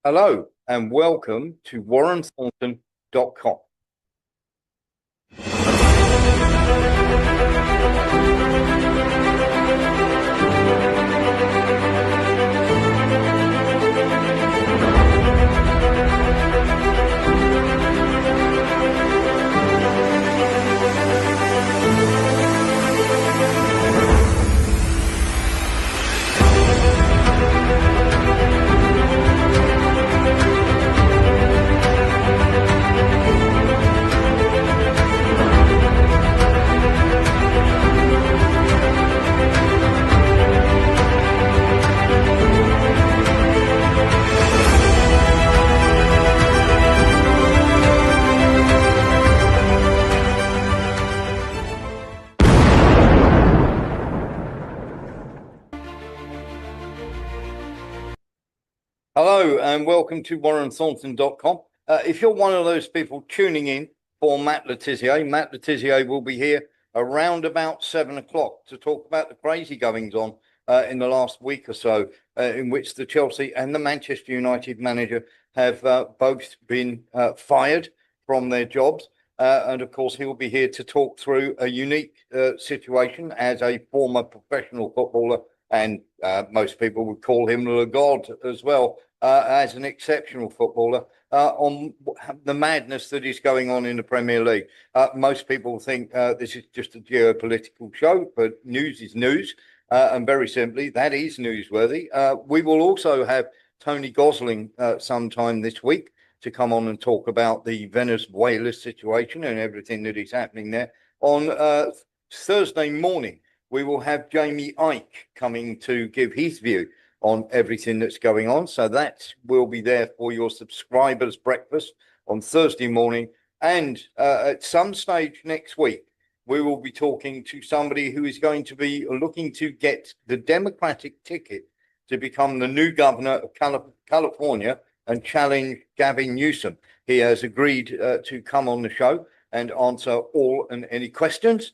Hello and welcome to WarrenThornton.com. Hello and welcome to WarrenThornton.com. If you're one of those people tuning in for Matt Tissier will be here around about 7 o'clock to talk about the crazy goings on in the last week or so, in which the Chelsea and the Manchester United manager have both been fired from their jobs. And of course, he'll be here to talk through a unique situation as a former professional footballer. And most people would call him the god as well, as an exceptional footballer, on the madness that is going on in the Premier League. Most people think this is just a geopolitical show, but news is news. And very simply, that is newsworthy. We will also have Tony Gosling sometime this week to come on and talk about the Venezuela situation and everything that is happening there. On Thursday morning, we will have Jamie Ike coming to give his view on everything that's going on. So that will be there for your subscribers' breakfast on Thursday morning. And at some stage next week, we will be talking to somebody who is going to be looking to get the Democratic ticket to become the new governor of California and challenge Gavin Newsom. He has agreed to come on the show and answer all and any questions.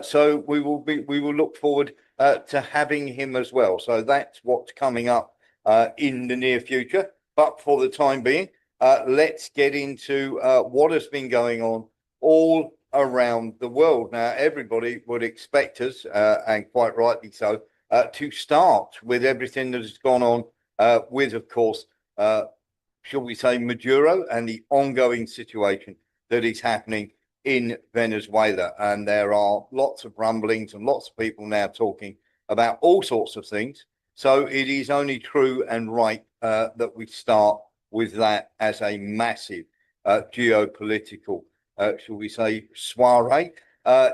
So we will look forward to having him as well. So that's what's coming up in the near future. But for the time being, let's get into what has been going on all around the world. Now, everybody would expect us, and quite rightly so, to start with everything that has gone on with, of course, shall we say, Maduro and the ongoing situation that is happening in Venezuela. And there are lots of rumblings and lots of people now talking about all sorts of things. So it is only true and right that we start with that as a massive geopolitical, shall we say, soiree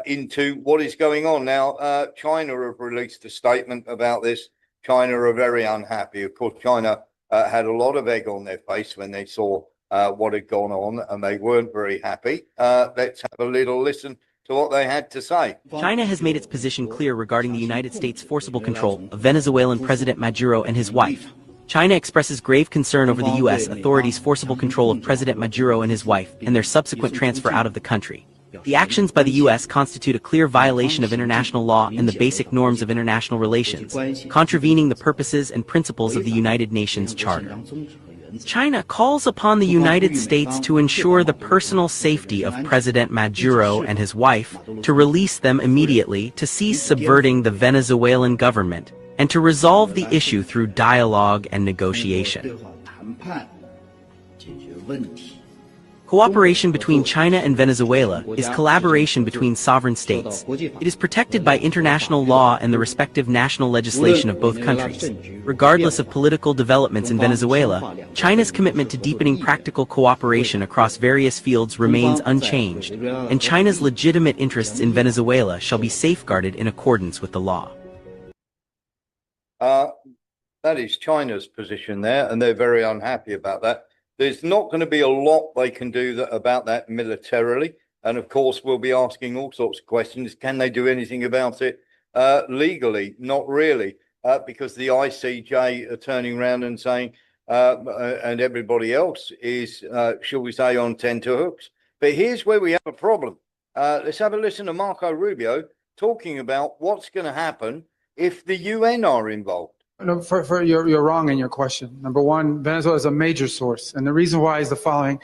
into what is going on. Now, China have released a statement about this. China are very unhappy. Of course, China had a lot of egg on their face when they saw what had gone on, and they weren't very happy. Let's have a little listen to what they had to say. China has made its position clear regarding the United States' forcible control of Venezuelan President Maduro and his wife. China expresses grave concern over the U.S. authorities' forcible control of President Maduro and his wife and their subsequent transfer out of the country. The actions by the U.S. constitute a clear violation of international law and the basic norms of international relations, contravening the purposes and principles of the United Nations Charter. China calls upon the United States to ensure the personal safety of President Maduro and his wife, to release them immediately, to cease subverting the Venezuelan government, and to resolve the issue through dialogue and negotiation. Cooperation between China and Venezuela is collaboration between sovereign states. It is protected by international law and the respective national legislation of both countries. Regardless of political developments in Venezuela, China's commitment to deepening practical cooperation across various fields remains unchanged, and China's legitimate interests in Venezuela shall be safeguarded in accordance with the law. That is China's position there, and they're very unhappy about that. There's not going to be a lot they can do about that militarily. And of course, we'll be asking all sorts of questions. Can they do anything about it legally? Not really, because the ICJ are turning around and saying, and everybody else is, shall we say, on tenterhooks. But here's where we have a problem. Let's have a listen to Marco Rubio talking about what's going to happen if the UN are involved. No, you're wrong in your question. Number one, Venezuela is a major source, and the reason why is the following.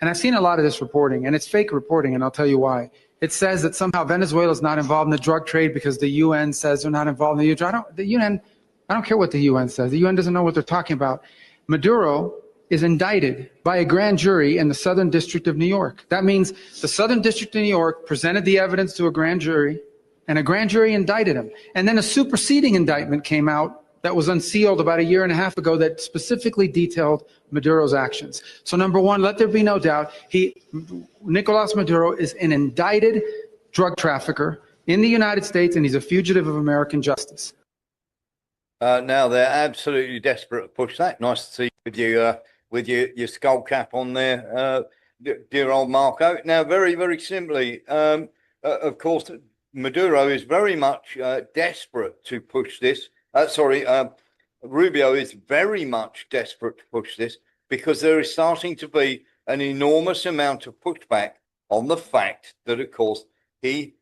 And I've seen a lot of this reporting, and it's fake reporting, and I'll tell you why. It says that somehow Venezuela is not involved in the drug trade because the UN says they're not involved in the UN. I don't care what the UN says. The UN doesn't know what they're talking about. Maduro is indicted by a grand jury in the Southern District of New York. That means the Southern District of New York presented the evidence to a grand jury, and a grand jury indicted him. And then a superseding indictment came out that was unsealed about a year and a half ago that specifically detailed Maduro's actions. So number one, let there be no doubt, Nicolas Maduro is an indicted drug trafficker in the United States, and he's a fugitive of American justice. Now they're absolutely desperate to push that. Nice to see you with your skull cap on there, dear old Marco. Now, very, very simply, of course, Maduro is very much desperate to push this. Rubio is very much desperate to push this because there is starting to be an enormous amount of pushback on the fact that, of course,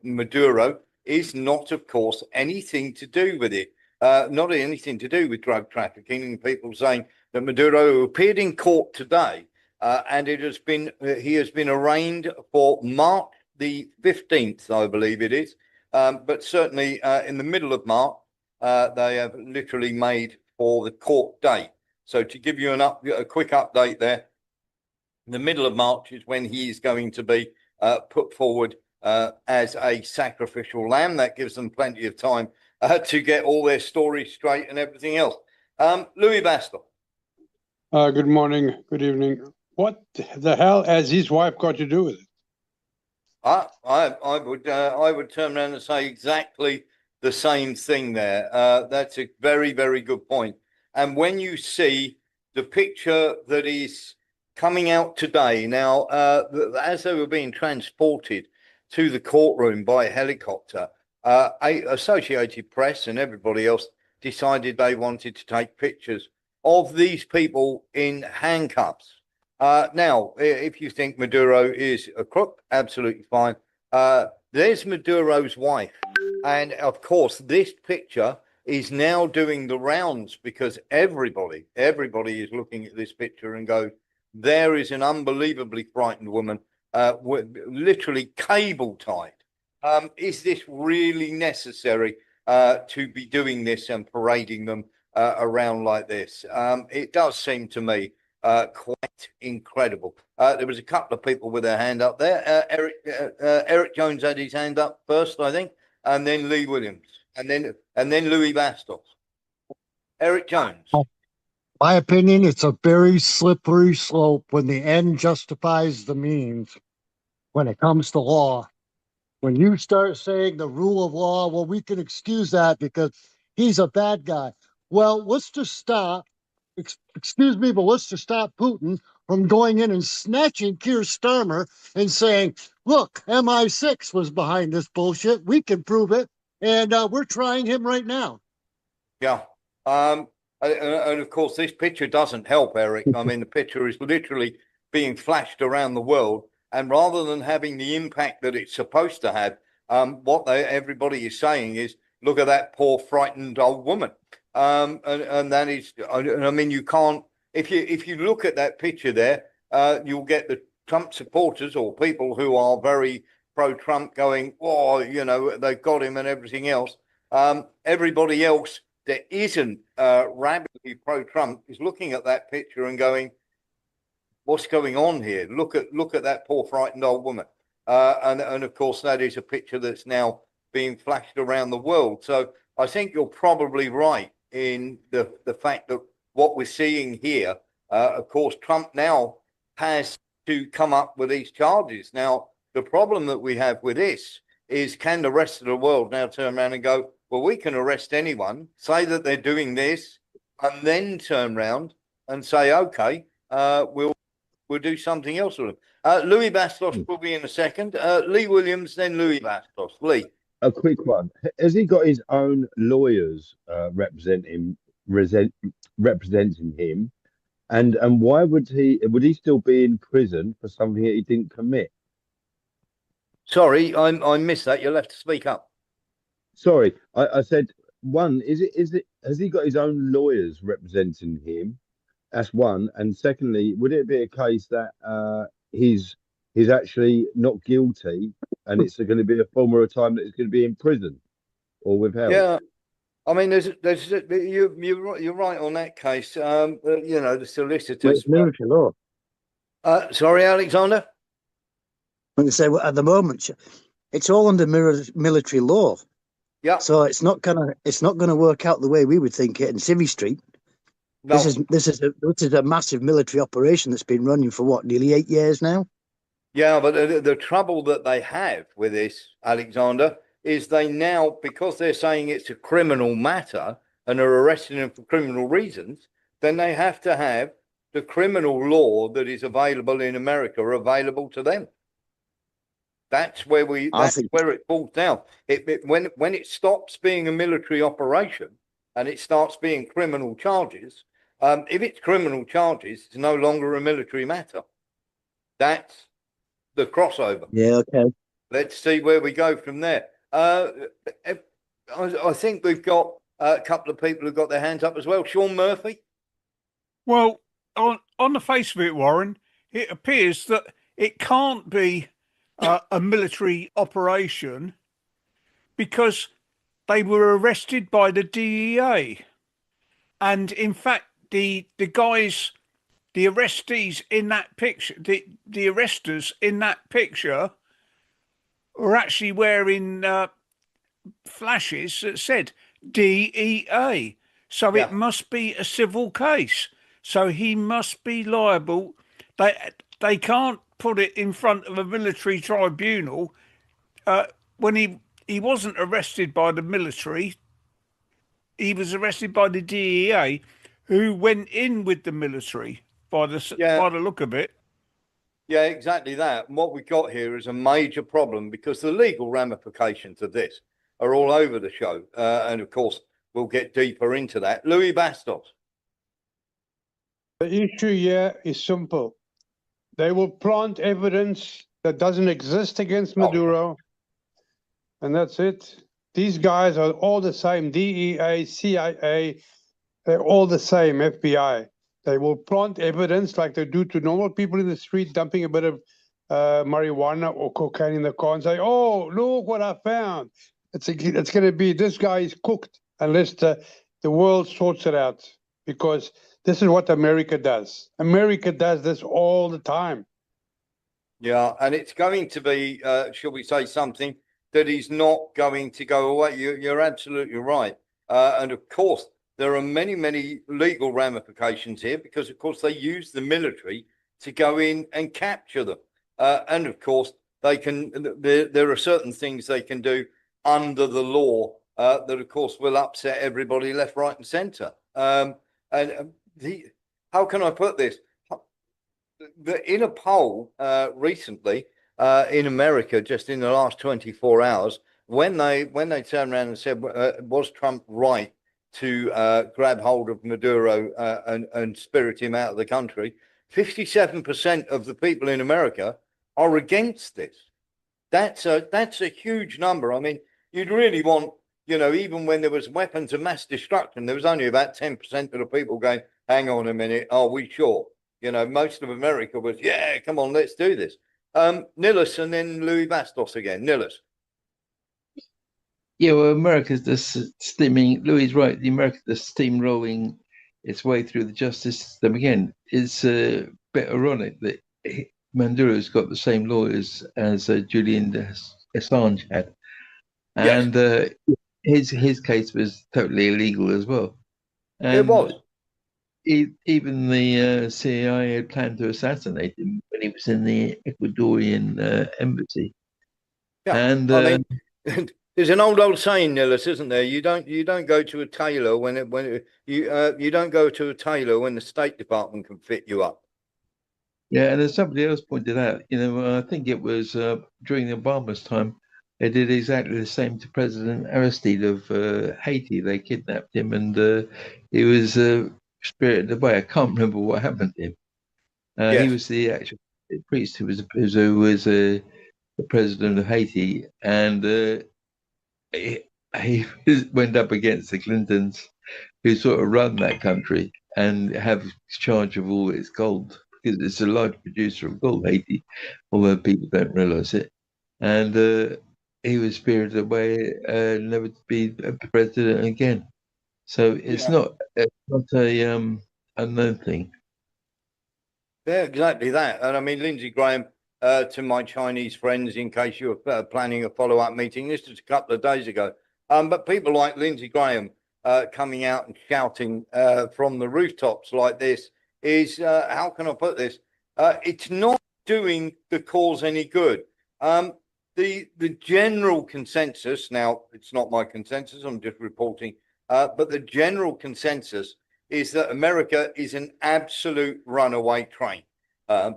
Maduro is not, of course, anything to do with it. Not anything to do with drug trafficking, and people saying that Maduro appeared in court today, and he has been arraigned for March the 15th, I believe it is, but certainly in the middle of March, they have literally made for the court date. So to give you a quick update there, the middle of March is when he is going to be put forward as a sacrificial lamb. That gives them plenty of time to get all their stories straight and everything else. Louis Bastos. Good morning, good evening. What the hell has his wife got to do with it? I would turn around and say exactly the same thing there. That's a very, very good point. And when you see the picture that is coming out today, now, as they were being transported to the courtroom by helicopter, Associated Press and everybody else decided they wanted to take pictures of these people in handcuffs. Now, if you think Maduro is a crook, absolutely fine. There's Maduro's wife. And of course, this picture is now doing the rounds because everybody is looking at this picture and go, there is an unbelievably frightened woman, literally cable tied. Is this really necessary to be doing this and parading them around like this? It does seem to me quite incredible. There was a couple of people with their hand up there. Eric Jones had his hand up first, I think, and then Lee Williams, and then Louis Bastos. Eric Jones. My opinion, it's a very slippery slope when the end justifies the means when it comes to law. When you start saying the rule of law, well, we can excuse that because he's a bad guy. Well, let's just stop, excuse me, but let's just stop Putin from going in and snatching Keir Starmer and saying, look, MI6 was behind this bullshit. We can prove it. And we're trying him right now. Yeah. And of course, this picture doesn't help, Eric. I mean, the picture is literally being flashed around the world. And rather than having the impact that it's supposed to have, everybody is saying is, look at that poor frightened old woman. And that is, I mean, you can't, if you look at that picture there, you'll get the Trump supporters or people who are very pro-Trump going, oh, you know, they've got him and everything else. Everybody else that isn't rabidly pro-Trump is looking at that picture and going, what's going on here? Look at that poor frightened old woman. And of course, that is a picture that's now being flashed around the world. So I think you're probably right in the fact that what we're seeing here, of course, Trump now has to come up with these charges. Now, the problem that we have with this is, can the rest of the world now turn around and go, well, we can arrest anyone, say that they're doing this, and then turn around and say, okay, we'll do something else with them. Louis Bastos will be in a second. Lee Williams, then Louis Bastos. Lee. A quick one. Has he got his own lawyers representing him? And why would he still be in prison for something that he didn't commit? Sorry, I missed that. You'll have to speak up. Sorry, I said, one, has he got his own lawyers representing him? That's one. And secondly, would it be a case that he's actually not guilty, and it's going to be a form or a time that he's going to be in prison or withheld? Yeah. I mean, you're right on that case. You know, the Well, solicitors. it's military law. Sorry, Alexander. When they say well, at the moment, it's all under military law. Yeah. So it's not gonna work out the way we would think it in Civvy Street. No. This is a massive military operation that's been running for what, nearly 8 years now. Yeah, but the trouble that they have with this, Alexander, is they now, because they're saying it's a criminal matter and are arresting him for criminal reasons, then they have to have the criminal law that is available in America available to them. That's where where it falls down. When it stops being a military operation and it starts being criminal charges, if it's criminal charges, it's no longer a military matter. That's the crossover. Yeah, okay. Let's see where we go from there. I think we've got a couple of people who've got their hands up as well. Sean Murphy. Well, on the face of it, Warren, it appears that it can't be a military operation because they were arrested by the DEA. And in fact, the guys, the arrestees in that picture, the arresters in that picture were actually wearing flashes that said DEA. So Yeah. it must be a civil case. So he must be liable. They can't put it in front of a military tribunal when he wasn't arrested by the military. He was arrested by the DEA, who went in with the military by the look of it. Yeah, exactly that. And what we've got here is a major problem because the legal ramifications of this are all over the show. And of course, we'll get deeper into that. Louis Bastos. The issue here is simple. They will plant evidence that doesn't exist against Maduro, and that's it. These guys are all the same, DEA, CIA, they're all the same, FBI. They will plant evidence like they do to normal people in the street, dumping a bit of marijuana or cocaine in the car and say, oh, look what I found. It's going to be, this guy is cooked unless the world sorts it out, because this is what America does. America does this all the time. Yeah, and it's going to be, shall we say, something that is not going to go away. You're absolutely right. And of course, there are many, many legal ramifications here because, of course, they use the military to go in and capture them. And of course, they can. There are certain things they can do under the law that, of course, will upset everybody left, right, and centre. How can I put this? In a poll recently in America, just in the last 24 hours, when they turned around and said, was Trump right to grab hold of Maduro and spirit him out of the country, 57% of the people in America are against this. That's a huge number. I mean, you'd really want, even when there was weapons of mass destruction, there was only about 10% of the people going, hang on a minute, are we sure? Most of America was, yeah, come on, let's do this. Nillis and then Louis Bastos again. Nillis. Yeah, well, America's just steaming. Louis is right. America's just steamrolling its way through the justice system again. It's a bit ironic that Maduro's got the same lawyers as Julian Assange had, and his case was totally illegal as well. And it was. Even the CIA had planned to assassinate him when he was in the Ecuadorian embassy. Yeah, and I mean, there's an old saying, Nillis, isn't there? You don't go to a tailor you don't go to a tailor when the State Department can fit you up. Yeah, and as somebody else pointed out, I think it was during Obama's time, they did exactly the same to President Aristide of Haiti. They kidnapped him, and he was spirited away. I can't remember what happened to him. Yes. He was the actual priest who was the president of Haiti, and he went up against the Clintons, who sort of run that country and have charge of all its gold because it's a large producer of gold, Haiti, although people don't realize it. And he was spirited away, never to be a president again. So it's not a unknown thing. Yeah, exactly that. And I mean, Lindsey Graham, to my Chinese friends, in case you were planning a follow-up meeting, this was a couple of days ago. But people like Lindsey Graham coming out and shouting from the rooftops like this is, how can I put this? It's not doing the cause any good. The general consensus, now it's not my consensus, I'm just reporting, but the general consensus is that America is an absolute runaway train at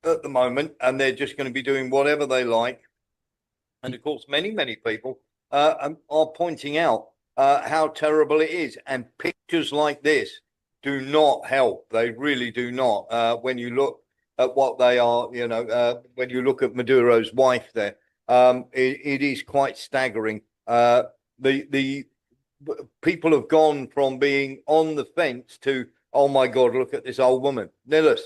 the moment, and they're just going to be doing whatever they like. And of course, many people are pointing out how terrible it is. And pictures like this do not help. They really do not. When you look at what they are, when you look at Maduro's wife there, it is quite staggering. The people have gone from being on the fence to, oh my God, look at this old woman. Nillis.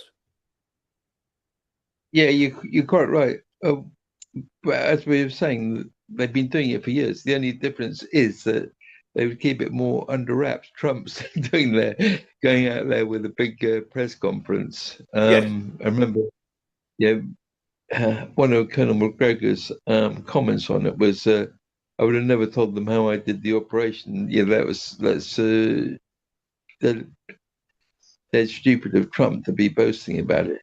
Yeah, you're quite right. But as we were saying, they've been doing it for years. The only difference is that they would keep it more under wraps. Trump's going out there with a big press conference. Yes. I remember, one of Colonel McGregor's comments on it was, I would have never told them how I did the operation. Yeah, that's stupid of Trump to be boasting about it.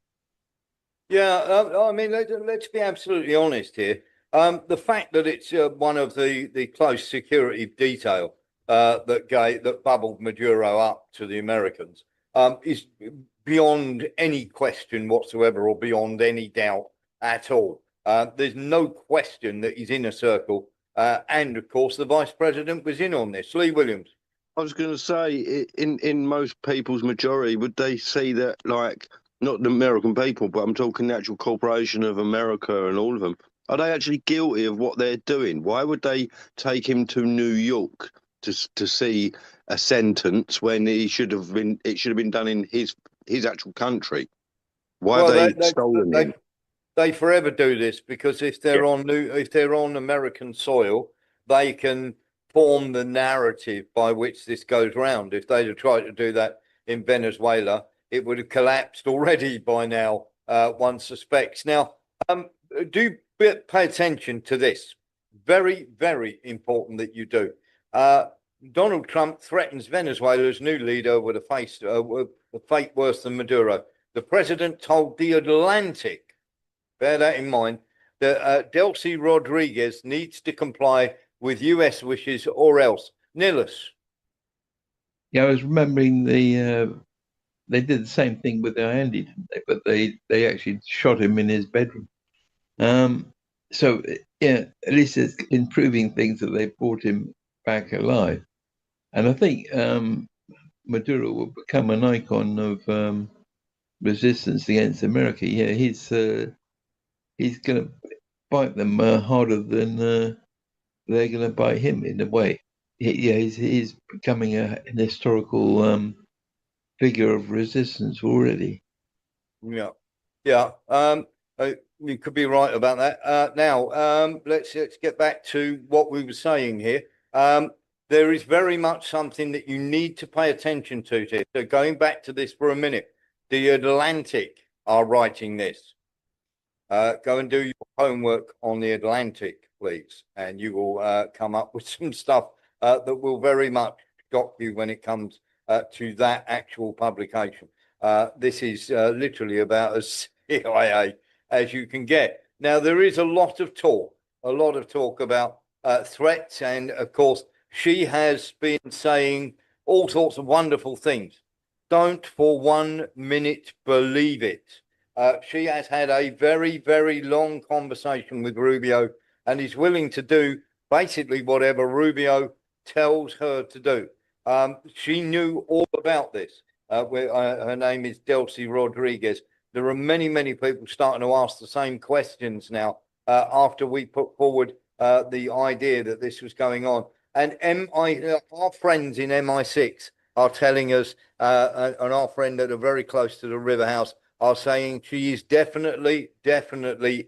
Yeah, I mean, let's be absolutely honest here. The fact that it's one of the close security detail that bubbled Maduro up to the Americans is beyond any question whatsoever, or beyond any doubt at all. There's no question that he's in a circle, and of course, the vice president was in on this. Lee Williams. I was going to say, in most people's majority, would they see that, like, not the American people, but I'm talking the actual corporation of America and all of them, are they actually guilty of what they're doing? Why would they take him to New York to see a sentence when it should have been done in his actual country? Why are they stolen him? They forever do this because if they're on American soil, they can form the narrative by which this goes round. If they'd have tried to do that in Venezuela, it would have collapsed already by now, one suspects. Now, do pay attention to this. Very, very important that you do. Donald Trump threatens Venezuela's new leader with a fate worse than Maduro. The president told The Atlantic, bear that in mind, that Delcy Rodriguez needs to comply with U.S. wishes or else. Nillis. Yeah, I was remembering they did the same thing with Andy, didn't they? But they actually shot him in his bedroom. So yeah, at least it's improving things that they brought him back alive. And I think Maduro will become an icon of resistance against America. Yeah, he's going to bite them harder than they're going to bite him in a way. He's becoming an historical figure of resistance already. Yeah. You could be right about that. Now, let's get back to what we were saying here. There is very much something that you need to pay attention to here. So going back to this for a minute, The Atlantic are writing this. Go and do your homework on The Atlantic, please, and you will come up with some stuff that will very much shock you when it comes to that actual publication. This is literally about as CIA as you can get. Now, there is a lot of talk about threats, and of course, she has been saying all sorts of wonderful things. Don't for 1 minute believe it. She has had a very, very long conversation with Rubio and is willing to do basically whatever Rubio tells her to do. She knew all about this. Her name is Delcy Rodriguez. There are many people starting to ask the same questions now after we put forward the idea that this was going on. And our friends in MI6 are telling us, and our friend that are very close to the River House are saying she is definitely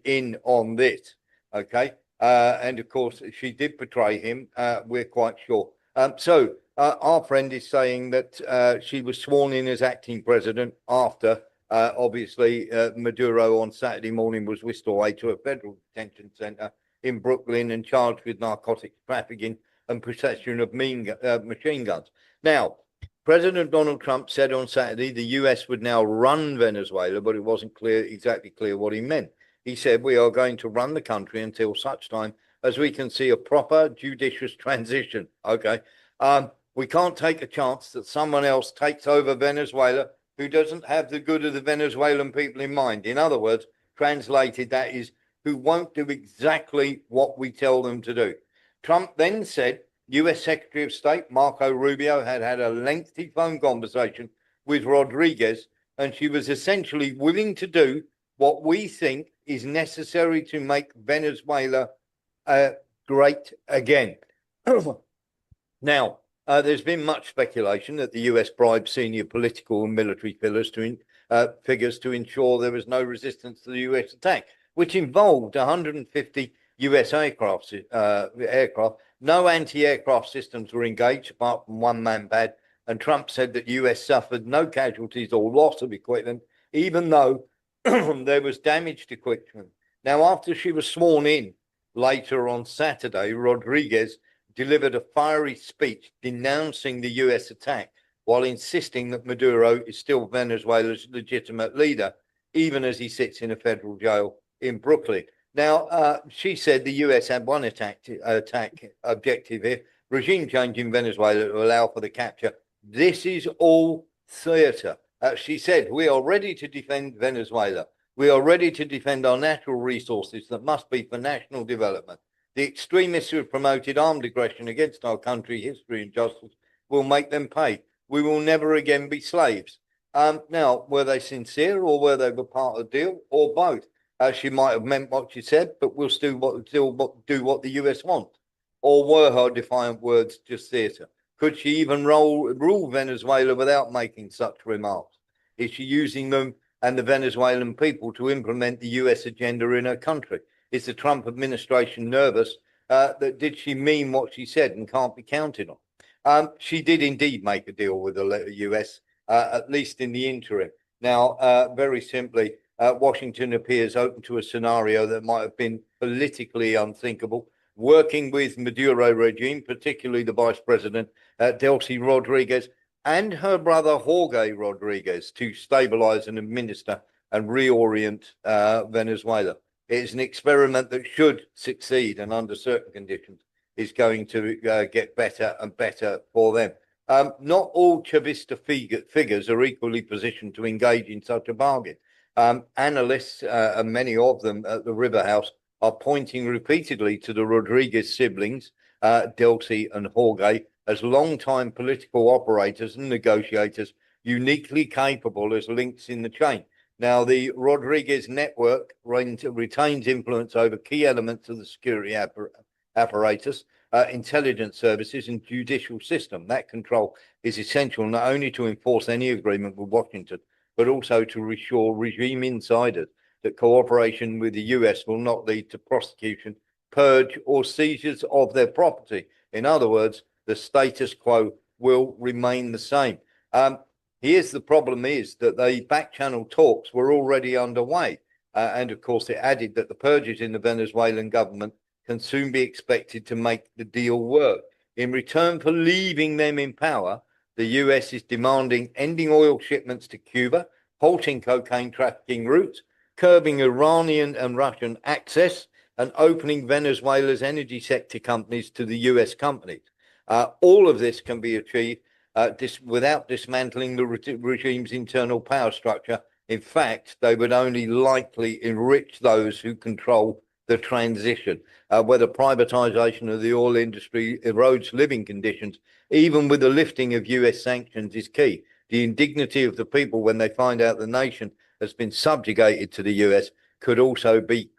in on this. Okay. And of course, she did betray him. We're quite sure. So our friend is saying that she was sworn in as acting president after, obviously, Maduro on Saturday morning was whisked away to a federal detention center in Brooklyn and charged with narcotics trafficking and possession of machine guns. Now, President Donald Trump said on Saturday the US would now run Venezuela, but it wasn't exactly clear what he meant. He said, we are going to run the country until such time as we can see a proper judicious transition. Okay. We can't take a chance that someone else takes over Venezuela who doesn't have the good of the Venezuelan people in mind. In other words, translated, that is, who won't do exactly what we tell them to do. Trump then said US Secretary of State Marco Rubio had had a lengthy phone conversation with Rodriguez, and she was essentially willing to do what we think is necessary to make Venezuela great again. Now, there's been much speculation that the US bribed senior political and military figures to ensure there was no resistance to the US attack, which involved 150 US aircraft. No anti-aircraft systems were engaged apart from one man-pad, and Trump said that US suffered no casualties or loss of equipment, even though there was damaged equipment. Now, after she was sworn in later on Saturday, Rodriguez delivered a fiery speech denouncing the US attack while insisting that Maduro is still Venezuela's legitimate leader, even as he sits in a federal jail in Brooklyn. Now, she said the US had one attack objective here, regime change in Venezuela to allow for the capture. This is all theater. She said, we are ready to defend Venezuela. We are ready to defend our natural resources that must be for national development. The extremists who have promoted armed aggression against our country, history, and justice will make them pay. We will never again be slaves. Now, were they sincere or were they part of the deal or both? She might have meant what she said, but we'll still do what the US wants. Or were her defiant words just theatre? Could she even rule Venezuela without making such remarks? Is she using them and the Venezuelan people to implement the US agenda in her country? Is the Trump administration nervous that did she mean what she said and can't be counted on? She did indeed make a deal with the US, at least in the interim. Now, very simply, Washington appears open to a scenario that might have been politically unthinkable, working with Maduro regime, particularly the vice president, Delcy Rodriguez, and her brother Jorge Rodriguez to stabilize and administer and reorient Venezuela. It is an experiment that should succeed and under certain conditions is going to get better and better for them. Not all Chavista figures are equally positioned to engage in such a bargain. Analysts, and many of them at the River House, are pointing repeatedly to the Rodriguez siblings, Delcy and Jorge, as long-time political operators and negotiators, uniquely capable as links in the chain. Now, the Rodriguez network retains influence over key elements of the security apparatus, intelligence services, and judicial system. That control is essential not only to enforce any agreement with Washington, but also to reassure regime insiders that cooperation with the US will not lead to prosecution, purge, or seizures of their property. In other words, the status quo will remain the same. Here's the problem is that the back-channel talks were already underway. And of course, it added that the purges in the Venezuelan government can soon be expected to make the deal work. In return for leaving them in power, the US is demanding ending oil shipments to Cuba, halting cocaine trafficking routes, curbing Iranian and Russian access, and opening Venezuela's energy sector companies to the US companies. All of this can be achieved without dismantling the regime's internal power structure. In fact, they would only likely enrich those who control the transition. Whether privatization of the oil industry erodes living conditions, even with the lifting of US sanctions, is key. The indignity of the people when they find out the nation has been subjugated to the US could also be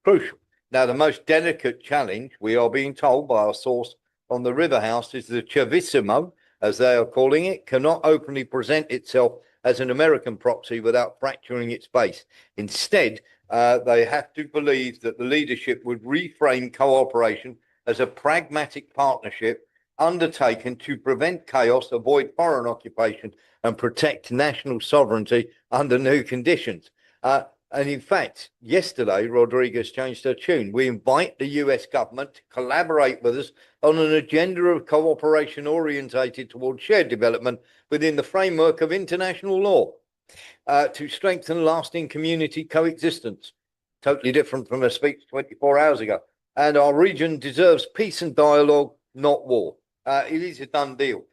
crucial. Now, the most delicate challenge, we are being told by our source on the River House, is the Chavissimo, as they are calling it, cannot openly present itself as an American proxy without fracturing its base. Instead, they have to believe that the leadership would reframe cooperation as a pragmatic partnership undertaken to prevent chaos, avoid foreign occupation, and protect national sovereignty under new conditions. And in fact, yesterday, Rodriguez changed her tune. We invite the US government to collaborate with us on an agenda of cooperation orientated towards shared development within the framework of international law to strengthen lasting community coexistence. Totally different from her speech 24 hours ago. And our region deserves peace and dialogue, not war. It is a done deal.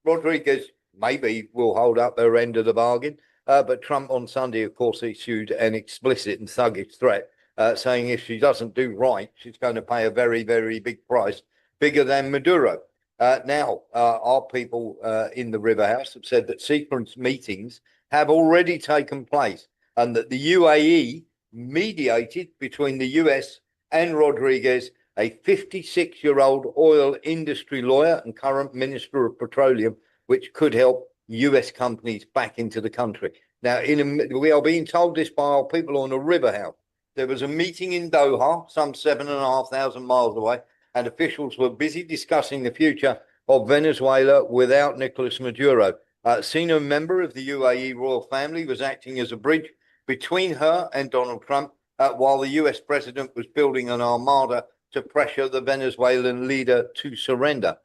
Rodriguez maybe will hold up her end of the bargain. But Trump on Sunday, of course, issued an explicit and thuggish threat saying if she doesn't do right, she's going to pay a very, very big price, bigger than Maduro. Now, our people in the River House have said that secret meetings have already taken place and that the UAE mediated between the US and Rodriguez, a 56-year-old oil industry lawyer and current Minister of Petroleum, which could help US companies back into the country. Now, we are being told this by our people on the River House. There was a meeting in Doha, some 7,500 miles away, and officials were busy discussing the future of Venezuela without Nicolas Maduro. A senior member of the UAE royal family was acting as a bridge between her and Donald Trump while the US president was building an armada to pressure the Venezuelan leader to surrender.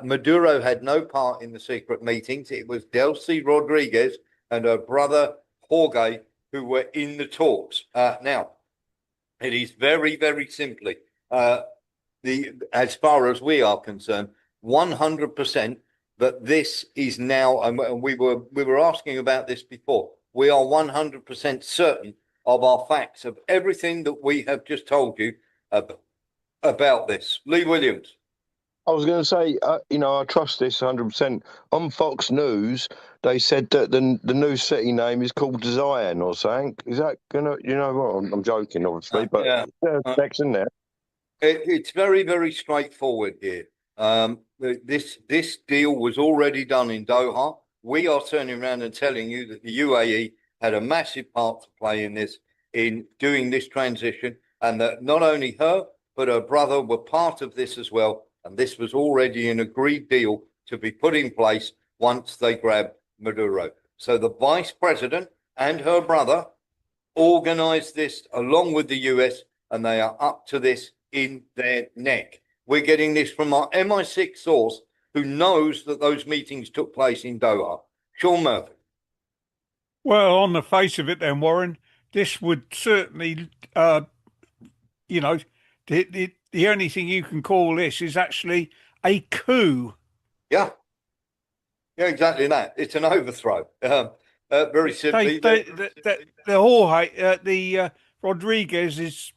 Maduro had no part in the secret meetings. It was Delcy Rodriguez and her brother Jorge who were in the talks. Now, it is very, very simply, as far as we are concerned, 100% that this is now, and we were asking about this before, we are 100% certain of our facts, of everything that we have just told you about this. Lee Williams. I was going to say, I trust this 100%. On Fox News, they said that the new city name is called Zion or something. Is that going to, what? I'm joking, obviously, but yeah. Next in there. It's very, very straightforward here. This deal was already done in Doha. We are turning around and telling you that the UAE had a massive part to play in this, in doing this transition, and that not only her, but her brother were part of this as well. And this was already an agreed deal to be put in place once they grabbed Maduro. So the vice president and her brother organized this along with the US, and they are up to this in their neck. We're getting this from our MI6 source who knows that those meetings took place in Doha. Sean Murphy. Well, on the face of it then, Warren, this would certainly, the only thing you can call this is actually a coup. Yeah, exactly that. It's an overthrow. Very simply, the Rodriguez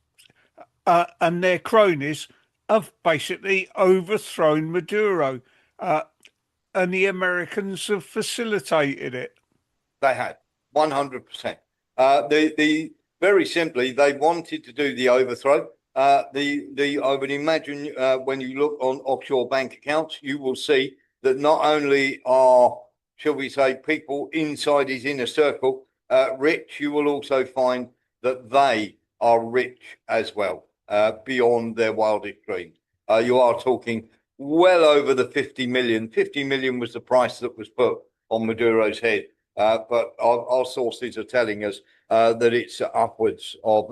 and their cronies have basically overthrown Maduro, and the Americans have facilitated it. They had 100%. The very simply, they wanted to do the overthrow. I would imagine when you look on offshore bank accounts, you will see that not only are, shall we say, people inside his inner circle rich, you will also find that they are rich as well, beyond their wildest dreams. You are talking well over the 50 million. 50 million was the price that was put on Maduro's head. But our sources are telling us that it's upwards of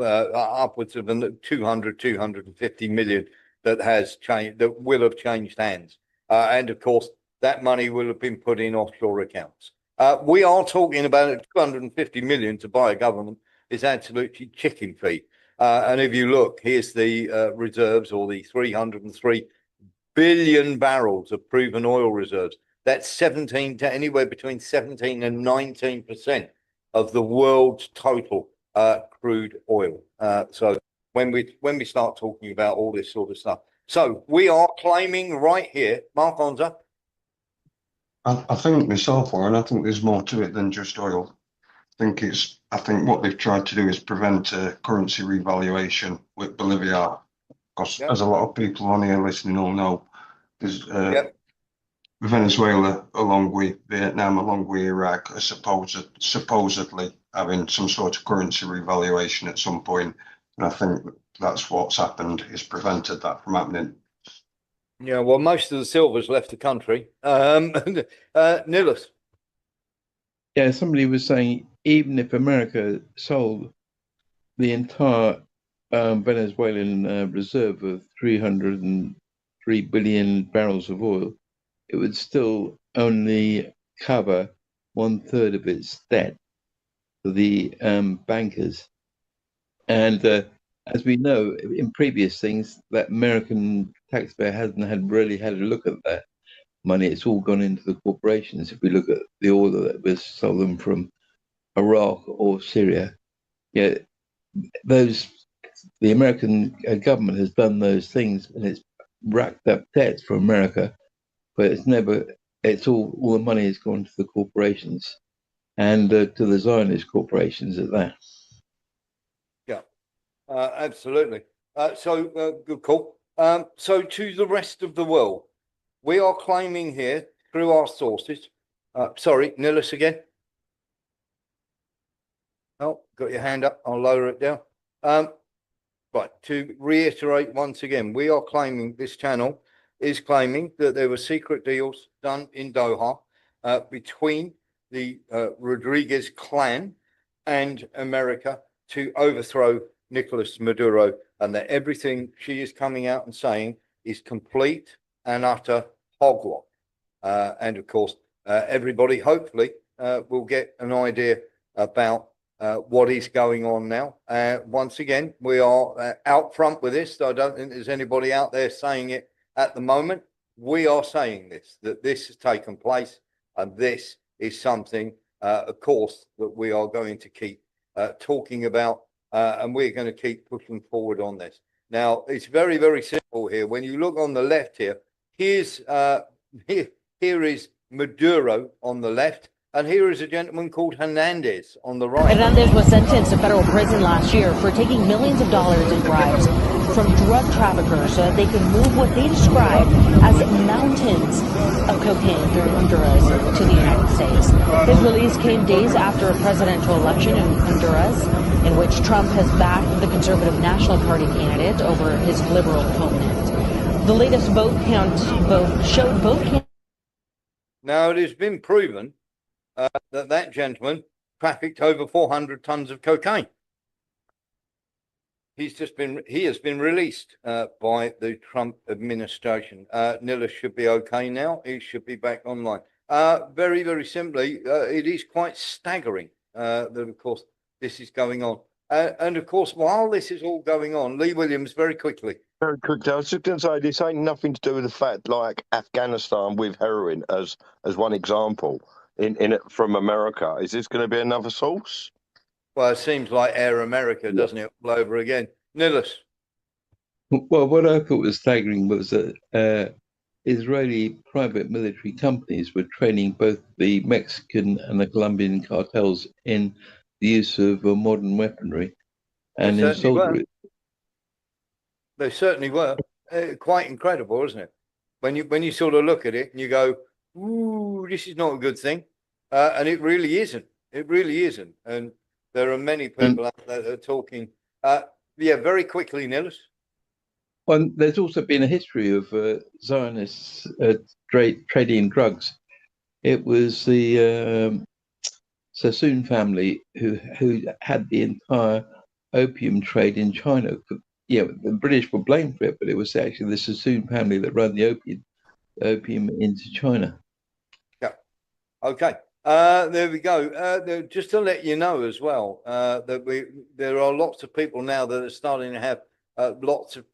250 million that has changed, that will have changed hands. And of course, that money will have been put in offshore accounts. We are talking about 250 million to buy a government is absolutely chicken feed. And if you look, here's the reserves, or the 303 billion barrels of proven oil reserves. That's 17 to anywhere between 17 and 19% of the world's total crude oil. So when we start talking about all this sort of stuff, so we are claiming right here, Mark Onza. I think myself, Warren, I think there's more to it than just oil. I think what they've tried to do is prevent a currency revaluation with Bolivia, because Yep. as a lot of people on here listening all know, there's Yep. Venezuela, along with Vietnam, along with Iraq, are supposedly having some sort of currency revaluation at some point. And I think that's what's happened, is prevented that from happening. Yeah, well, most of the silver's left the country. Nicholas. Yeah, somebody was saying even if America sold the entire Venezuelan reserve of 303 billion barrels of oil, it would still only cover 1/3 of its debt for the bankers. And as we know in previous things, that American taxpayer hasn't really had a look at that money. It's all gone into the corporations. If we look at the oil that was stolen from Iraq or Syria, yeah, the American government has done those things, and it's racked up debts for America, but it's all the money has gone to the corporations and to the Zionist corporations at that. Yeah, absolutely. Good call. So to the rest of the world, we are claiming here through our sources. Sorry, Nicholas again. Oh, got your hand up. I'll lower it down. Right, to reiterate once again, we are claiming, this channel is claiming that there were secret deals done in Doha between the Rodriguez clan and America to overthrow Nicolas Maduro, and that everything she is coming out and saying is complete and utter hogwash. And of course, everybody hopefully will get an idea about what is going on now. Once again, we are out front with this. So I don't think there's anybody out there saying it at the moment. We are saying this, that this has taken place, and this is something, of course, that we are going to keep talking about, and we're going to keep pushing forward on this. Now, it's very, very simple here. When you look on the left here, here is Maduro on the left. And here is a gentleman called Hernandez on the right. Hernandez was sentenced to federal prison last year for taking millions of dollars in bribes from drug traffickers so that they could move what they described as mountains of cocaine through Honduras to the United States. His release came days after a presidential election in Honduras, in which Trump has backed the conservative National Party candidate over his liberal opponent. The latest vote count showed both candidates. Now, it has been proven that gentleman trafficked over 400 tons of cocaine. He has been released by the Trump administration. Nicholas should be okay now. He should be back online. Very, very simply, it is quite staggering that, of course, this is going on. And of course, while this is all going on, Lee Williams, very quickly. Very quickly, I was just going to say, this ain't nothing to do with the fact, like Afghanistan with heroin as one example. From America, is this going to be another source? Well, it seems like Air America, doesn't it? All over again. Nicholas. Well, what I thought was staggering was that Israeli private military companies were training both the Mexican and the Colombian cartels in the use of modern weaponry and in soldiery. They certainly were. Quite incredible, isn't it? When you sort of look at it and you go, ooh, this is not a good thing. And it really isn't. It really isn't. And there are many people out there that are talking. Very quickly, Nicholas. Well, there's also been a history of Zionists trading in drugs. It was the Sassoon family who had the entire opium trade in China. Yeah, the British were blamed for it, but it was actually the Sassoon family that ran the opium into China. Yeah. Okay. There we go. Just to let you know as well that there are lots of people now that are starting to have lots of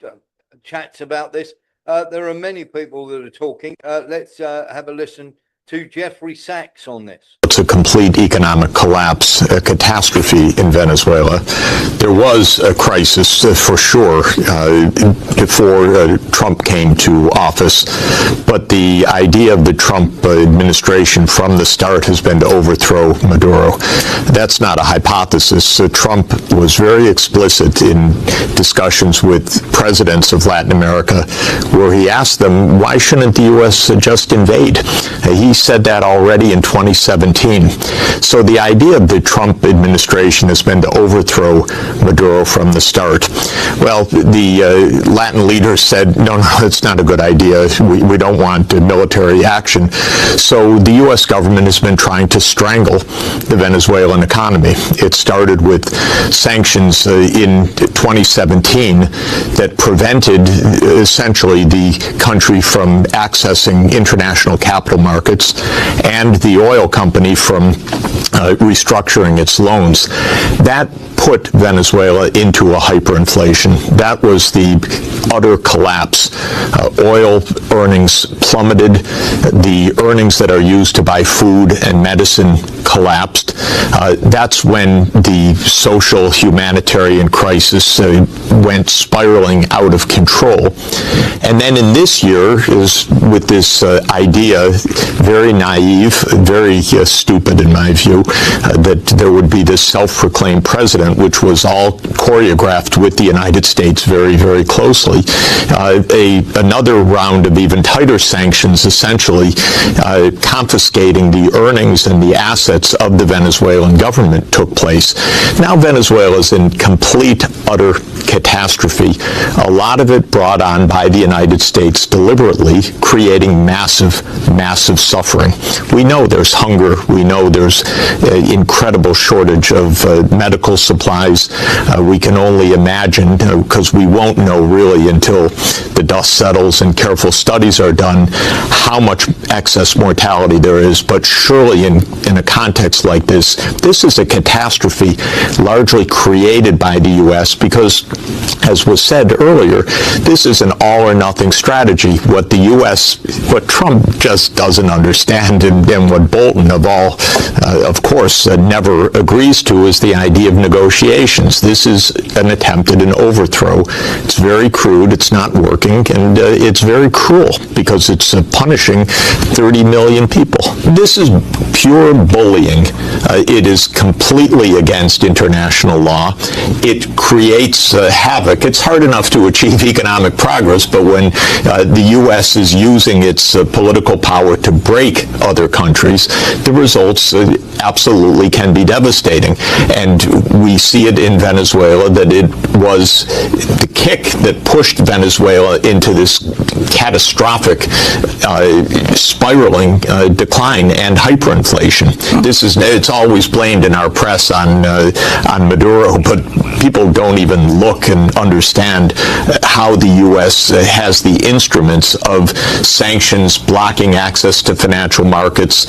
chats about this. There are many people that are talking. Let's have a listen to Jeffrey Sachs on this. It's a complete economic collapse, a catastrophe in Venezuela. There was a crisis for sure before Trump came to office, but the idea of the Trump administration from the start has been to overthrow Maduro. That's not a hypothesis. Trump was very explicit in discussions with presidents of Latin America where he asked them, why shouldn't the U.S. just invade? He said that already in 2017. So the idea of the Trump administration has been to overthrow Maduro from the start. Well, the Latin leaders said, no, it's not a good idea. We don't want military action. So the U.S. government has been trying to strangle the Venezuelan economy. It started with sanctions in 2017 that prevented essentially the country from accessing international capital markets and the oil company from restructuring its loans. That put Venezuela into a hyperinflation. That was the utter collapse. Oil earnings plummeted. The earnings that are used to buy food and medicine collapsed. That's when the social humanitarian crisis went spiraling out of control. And then in this year is with this idea, very naive, very stupid in my view, that there would be this self-proclaimed president, which was all choreographed with the United States very, very closely. Another round of even tighter sanctions, essentially confiscating the earnings and the assets of the Venezuelan government took place. Now Venezuela is in complete, utter catastrophe. A lot of it brought on by the United States deliberately, creating massive, massive suffering. We know there's hunger. We know there's incredible shortage of medical supplies. We can only imagine, because we won't know really until the dust settles and careful studies are done, how much excess mortality there is. But surely in a context like this is a catastrophe largely created by the U.S. because, as was said earlier, this is an all or nothing strategy. What the U.S., what Trump just doesn't understand, and what Bolton of course, never agrees to, is the idea of negotiations. This is an attempt at an overthrow. It's very crude, it's not working, and it's very cruel because it's punishing 30 million people. This is pure bullying. It is completely against international law. It creates havoc. It's hard enough to achieve economic progress, but when the U.S. is using its political power to break other countries, the results absolutely can be devastating. And we see it in Venezuela that it was the kick that pushed Venezuela into this catastrophic spiraling decline and hyperinflation. It's always blamed in our press on Maduro, but people don't even look and understand how the U.S. has the instruments of sanctions, blocking access to financial markets,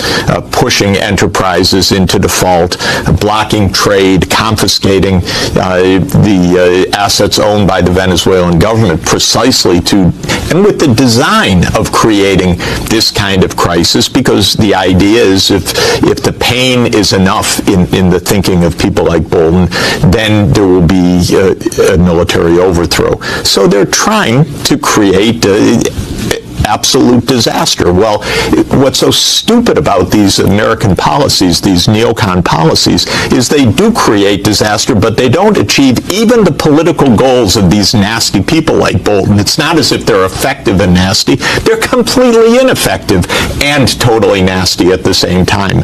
pushing enterprises into default, blocking trade, confiscating the assets owned by the Venezuelan government precisely and with the design of creating this kind of crisis, because the idea is if the pain is enough in the thinking of people like Bolton, then there will be a military overthrow. So they're trying to create absolute disaster. Well, what's so stupid about these American policies, these neocon policies, is they do create disaster, but they don't achieve even the political goals of these nasty people like Bolton. It's not as if they're effective and nasty. They're completely ineffective and totally nasty at the same time.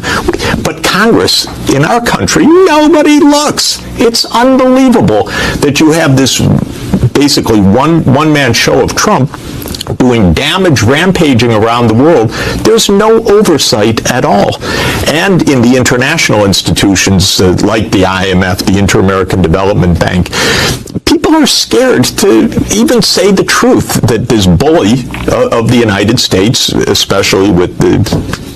But Congress, in our country, nobody looks. It's unbelievable that you have this basically one-man show of Trump doing damage, rampaging around the world. There's no oversight at all. And in the international institutions like the IMF, the Inter-American Development Bank, people are scared to even say the truth that this bully of the United States, especially with the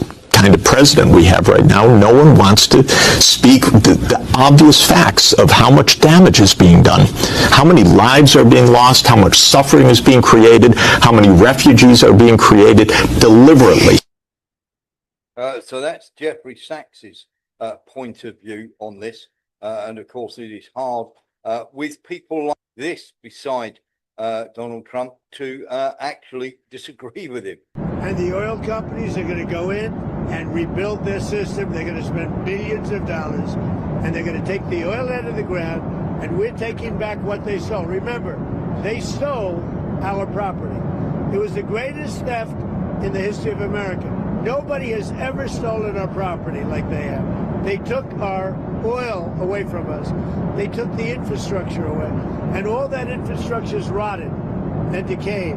kind of president we have right now, no one wants to speak the obvious facts of how much damage is being done, how many lives are being lost, how much suffering is being created, how many refugees are being created deliberately. So that's Jeffrey Sachs's point of view on this. And of course, it is hard with people like this beside Donald Trump to actually disagree with him. And the oil companies are going to go in and rebuild their system. They're going to spend billions of dollars, and they're going to take the oil out of the ground, and we're taking back what they stole. Remember, they stole our property. It was the greatest theft in the history of America. Nobody has ever stolen our property like they have. They took our oil away from us. They took the infrastructure away. And all that infrastructure is rotted and decayed.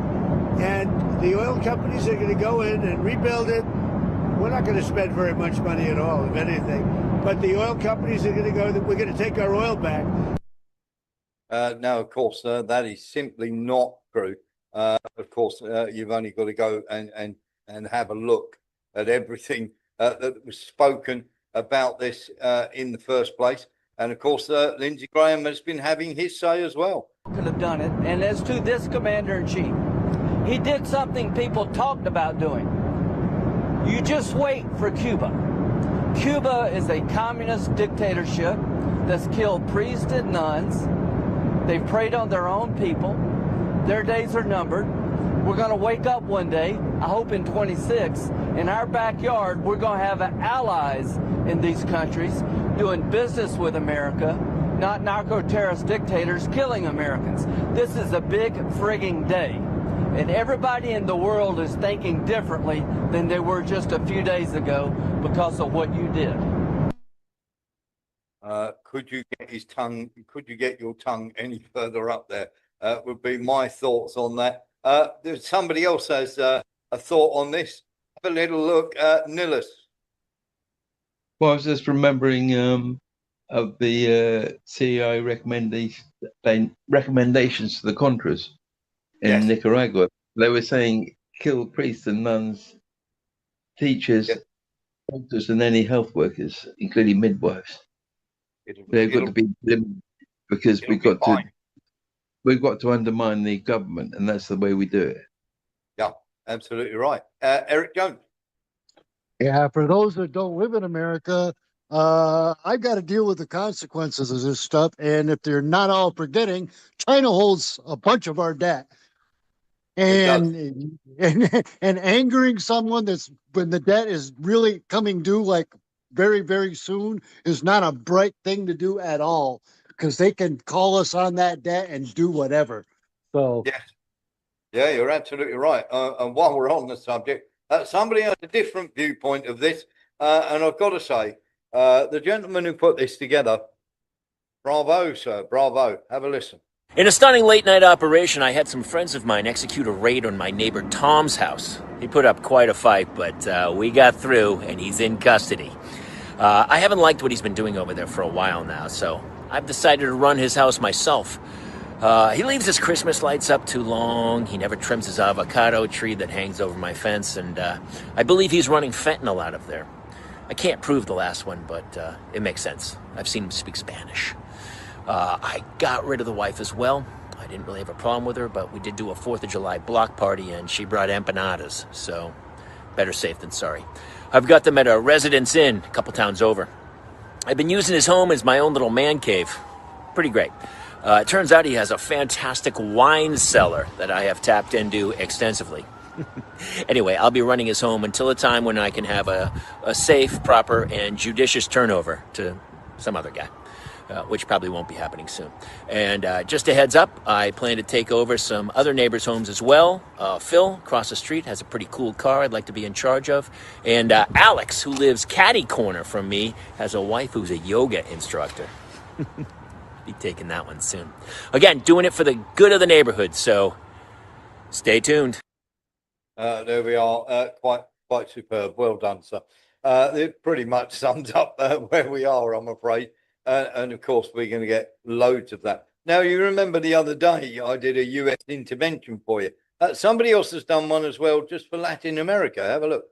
And the oil companies are going to go in and rebuild it. We're not going to spend very much money at all, if anything. But the oil companies are going to go, we're going to take our oil back. Now, of course, that is simply not true. Of course, you've only got to go and have a look at everything that was spoken about this in the first place. And of course, Lindsey Graham has been having his say as well. Could have done it. And as to this commander-in-chief, he did something people talked about doing. You just wait for Cuba. Cuba is a communist dictatorship that's killed priests and nuns. They've preyed on their own people. Their days are numbered. We're going to wake up one day, I hope in 26, in our backyard, we're going to have allies in these countries doing business with America, not narco-terrorist dictators killing Americans. This is a big frigging day. And everybody in the world is thinking differently than they were just a few days ago because of what you did. Could you get your tongue any further up there? Would be my thoughts on that. There's somebody else has a thought on this. Have a little look at Nillis. Well, I was just remembering of the CIA recommendations to the Contras in Nicaragua. They were saying kill priests and nuns, teachers, doctors, and any health workers, including midwives. They've got to be limited because we've got to undermine the government, and that's the way we do it. Yeah, absolutely right. Eric Jones. Yeah, for those that don't live in America, I've got to deal with the consequences of this stuff. And if they're not all forgetting, China holds a bunch of our debt. And angering someone that's when the debt is really coming due, like very, very soon, is not a bright thing to do at all, because they can call us on that debt and do whatever. So yeah, you're absolutely right. And while we're on the subject, somebody has a different viewpoint of this, and I've got to say, the gentleman who put this together, bravo, sir, bravo. Have a listen. In a stunning late-night operation, I had some friends of mine execute a raid on my neighbor Tom's house. He put up quite a fight, but we got through, and he's in custody. I haven't liked what he's been doing over there for a while now, so I've decided to run his house myself. He leaves his Christmas lights up too long. He never trims his avocado tree that hangs over my fence, and I believe he's running fentanyl out of there. I can't prove the last one, but it makes sense. I've seen him speak Spanish. I got rid of the wife as well. I didn't really have a problem with her, but we did do a 4th of July block party, and she brought empanadas, so better safe than sorry. I've got them at a Residence Inn a couple towns over. I've been using his home as my own little man cave. Pretty great. It turns out he has a fantastic wine cellar that I have tapped into extensively. Anyway, I'll be running his home until a time when I can have a safe, proper, and judicious turnover to some other guy. Which probably won't be happening soon. And just a heads up, I plan to take over some other neighbors' homes as well. Phil, across the street, has a pretty cool car I'd like to be in charge of. And Alex, who lives catty corner from me, has a wife who's a yoga instructor. Be taking that one soon. Again, doing it for the good of the neighborhood, so stay tuned. There we are. Quite superb. Well done, sir. It pretty much sums up where we are, I'm afraid. And of course, we're going to get loads of that. Now, you remember the other day I did a US intervention for you. Somebody else has done one as well, just for Latin America. Have a look.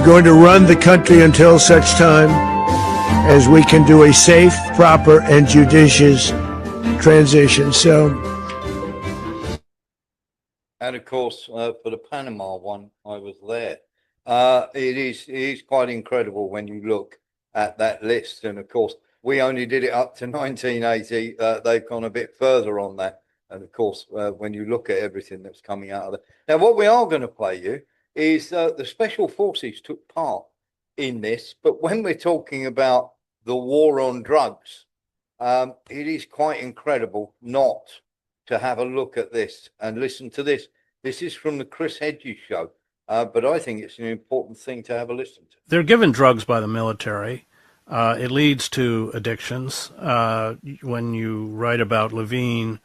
going to run the country until such time as we can do a safe, proper, and judicious transition. So, and of course, for the Panama one, I was there. It is quite incredible when you look at that list. And of course, we only did it up to 1980. They've gone a bit further on that. And of course, when you look at everything that's coming out of it. Now, what we are going to play you is the Special Forces took part in this. But when we're talking about the war on drugs, it is quite incredible not to have a look at this and listen to this. This is from the Chris Hedges show, but I think it's an important thing to have a listen to. They're given drugs by the military. It leads to addictions. When you write about Levine,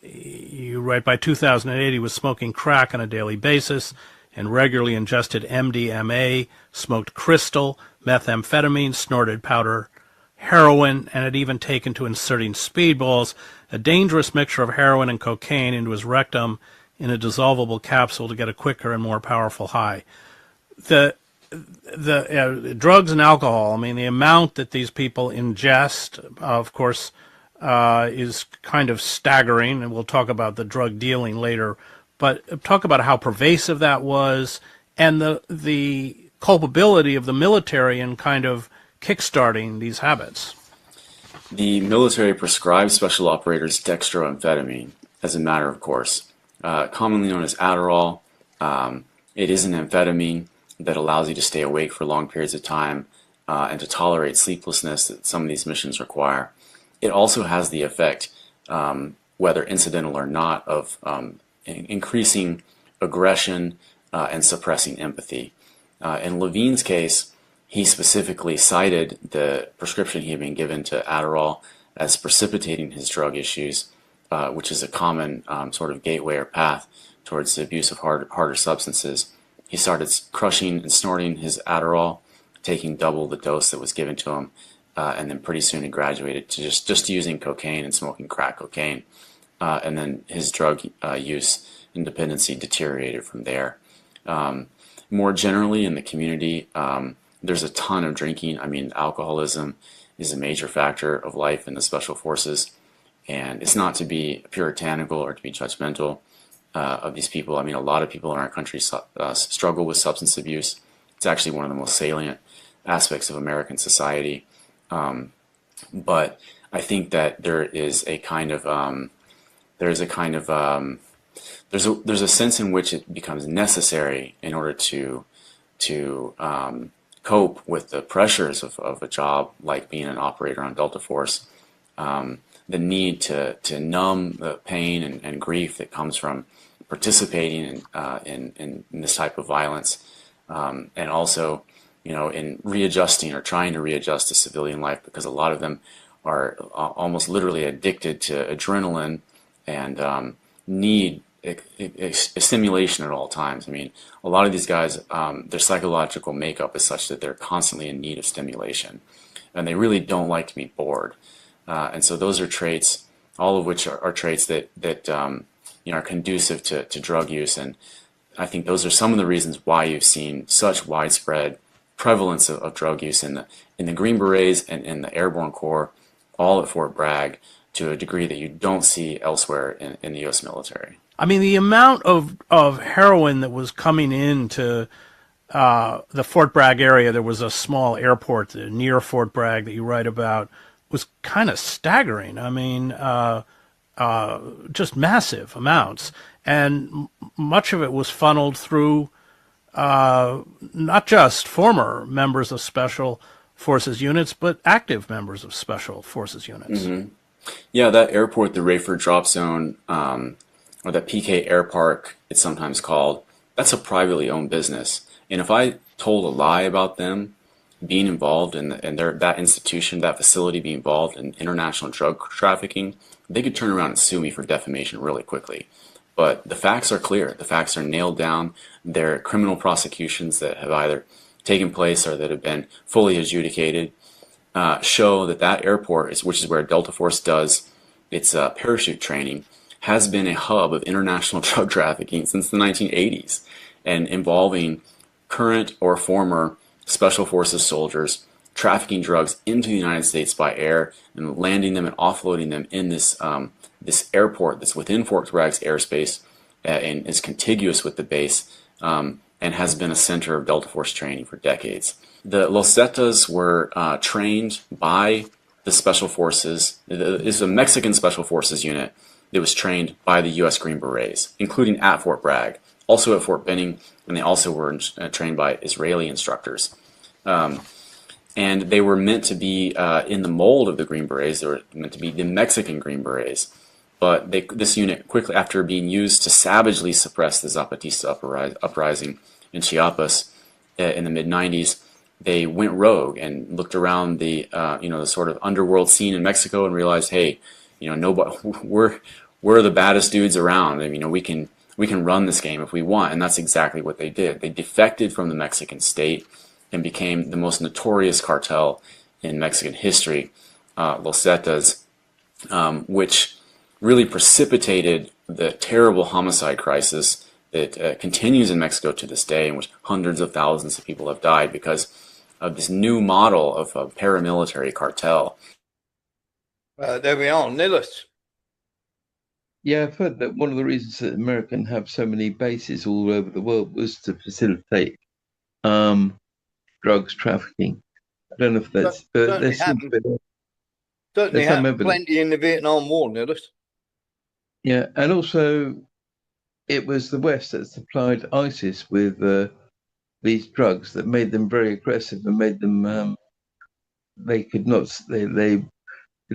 you write by 2008 he was smoking crack on a daily basis and regularly ingested MDMA, smoked crystal, methamphetamine, snorted powder, heroin, and had even taken to inserting speedballs, a dangerous mixture of heroin and cocaine, into his rectum in a dissolvable capsule to get a quicker and more powerful high. The drugs and alcohol, I mean, the amount that these people ingest, of course, is kind of staggering, and we'll talk about the drug dealing later, but talk about how pervasive that was and the culpability of the military in kind of kickstarting these habits. The military prescribes special operators dextroamphetamine as a matter of course, commonly known as Adderall. It is an amphetamine that allows you to stay awake for long periods of time and to tolerate sleeplessness that some of these missions require. It also has the effect, whether incidental or not, of increasing aggression and suppressing empathy. In Levine's case, he specifically cited the prescription he had been given to Adderall as precipitating his drug issues, which is a common sort of gateway or path towards the abuse of harder substances. He started crushing and snorting his Adderall, taking double the dose that was given to him, and then pretty soon he graduated to just using cocaine and smoking crack cocaine. And then his drug use and dependency deteriorated from there. More generally in the community, there's a ton of drinking. I mean, alcoholism is a major factor of life in the Special Forces, and it's not to be puritanical or to be judgmental of these people. I mean, a lot of people in our country struggle with substance abuse. It's actually one of the most salient aspects of American society. But I think that there's a sense in which it becomes necessary in order to cope with the pressures of a job like being an operator on Delta Force. The need to numb the pain and grief that comes from participating in this type of violence, and also, in readjusting or trying to readjust to civilian life, because a lot of them are almost literally addicted to adrenaline and need a stimulation at all times. I mean, a lot of these guys, their psychological makeup is such that they're constantly in need of stimulation, and they really don't like to be bored. And so those are traits, all of which are traits that are conducive to drug use. And I think those are some of the reasons why you've seen such widespread prevalence of drug use in the Green Berets and in the Airborne Corps, all at Fort Bragg, to a degree that you don't see elsewhere in the U.S. military. I mean, the amount of heroin that was coming into the Fort Bragg area, there was a small airport near Fort Bragg that you write about, was kind of staggering. I mean, just massive amounts. And much of it was funneled through not just former members of Special Forces units, but active members of Special Forces units. Mm-hmm. Yeah, that airport, the Rayford Drop Zone, or that PK Air Park, it's sometimes called, that's a privately owned business. And if I told a lie about them being involved in that institution, that facility being involved in international drug trafficking, they could turn around and sue me for defamation really quickly. But the facts are clear. The facts are nailed down. There are criminal prosecutions that have either taken place or that have been fully adjudicated, show that airport, which is where Delta Force does its parachute training, has been a hub of international drug trafficking since the 1980s, and involving current or former Special Forces soldiers trafficking drugs into the United States by air and landing them and offloading them in this this airport that's within Fort Bragg's airspace and is contiguous with the base and has been a center of Delta Force training for decades. The Los Zetas were trained by the Special Forces. It's a Mexican Special Forces unit that was trained by the U.S. Green Berets, including at Fort Bragg, also at Fort Benning, and they also were trained by Israeli instructors. And they were meant to be in the mold of the Green Berets. They were meant to be the Mexican Green Berets. But this unit, quickly after being used to savagely suppress the Zapatista uprising in Chiapas in the mid-90s, they went rogue and looked around the the sort of underworld scene in Mexico and realized, hey, nobody, we're the baddest dudes around, and we can run this game if we want. And that's exactly what they did. They defected from the Mexican state and became the most notorious cartel in Mexican history, Los Zetas, which really precipitated the terrible homicide crisis that continues in Mexico to this day, in which hundreds of thousands of people have died because of this new model of a paramilitary cartel. There we are, Nillis. Yeah, I've heard that one of the reasons that American have so many bases all over the world was to facilitate drugs trafficking. I don't know if that's certainly happened. Certainly happened plenty in the Vietnam War, Nillis. Yeah, and also it was the West that supplied ISIS with these drugs that made them very aggressive and made them they could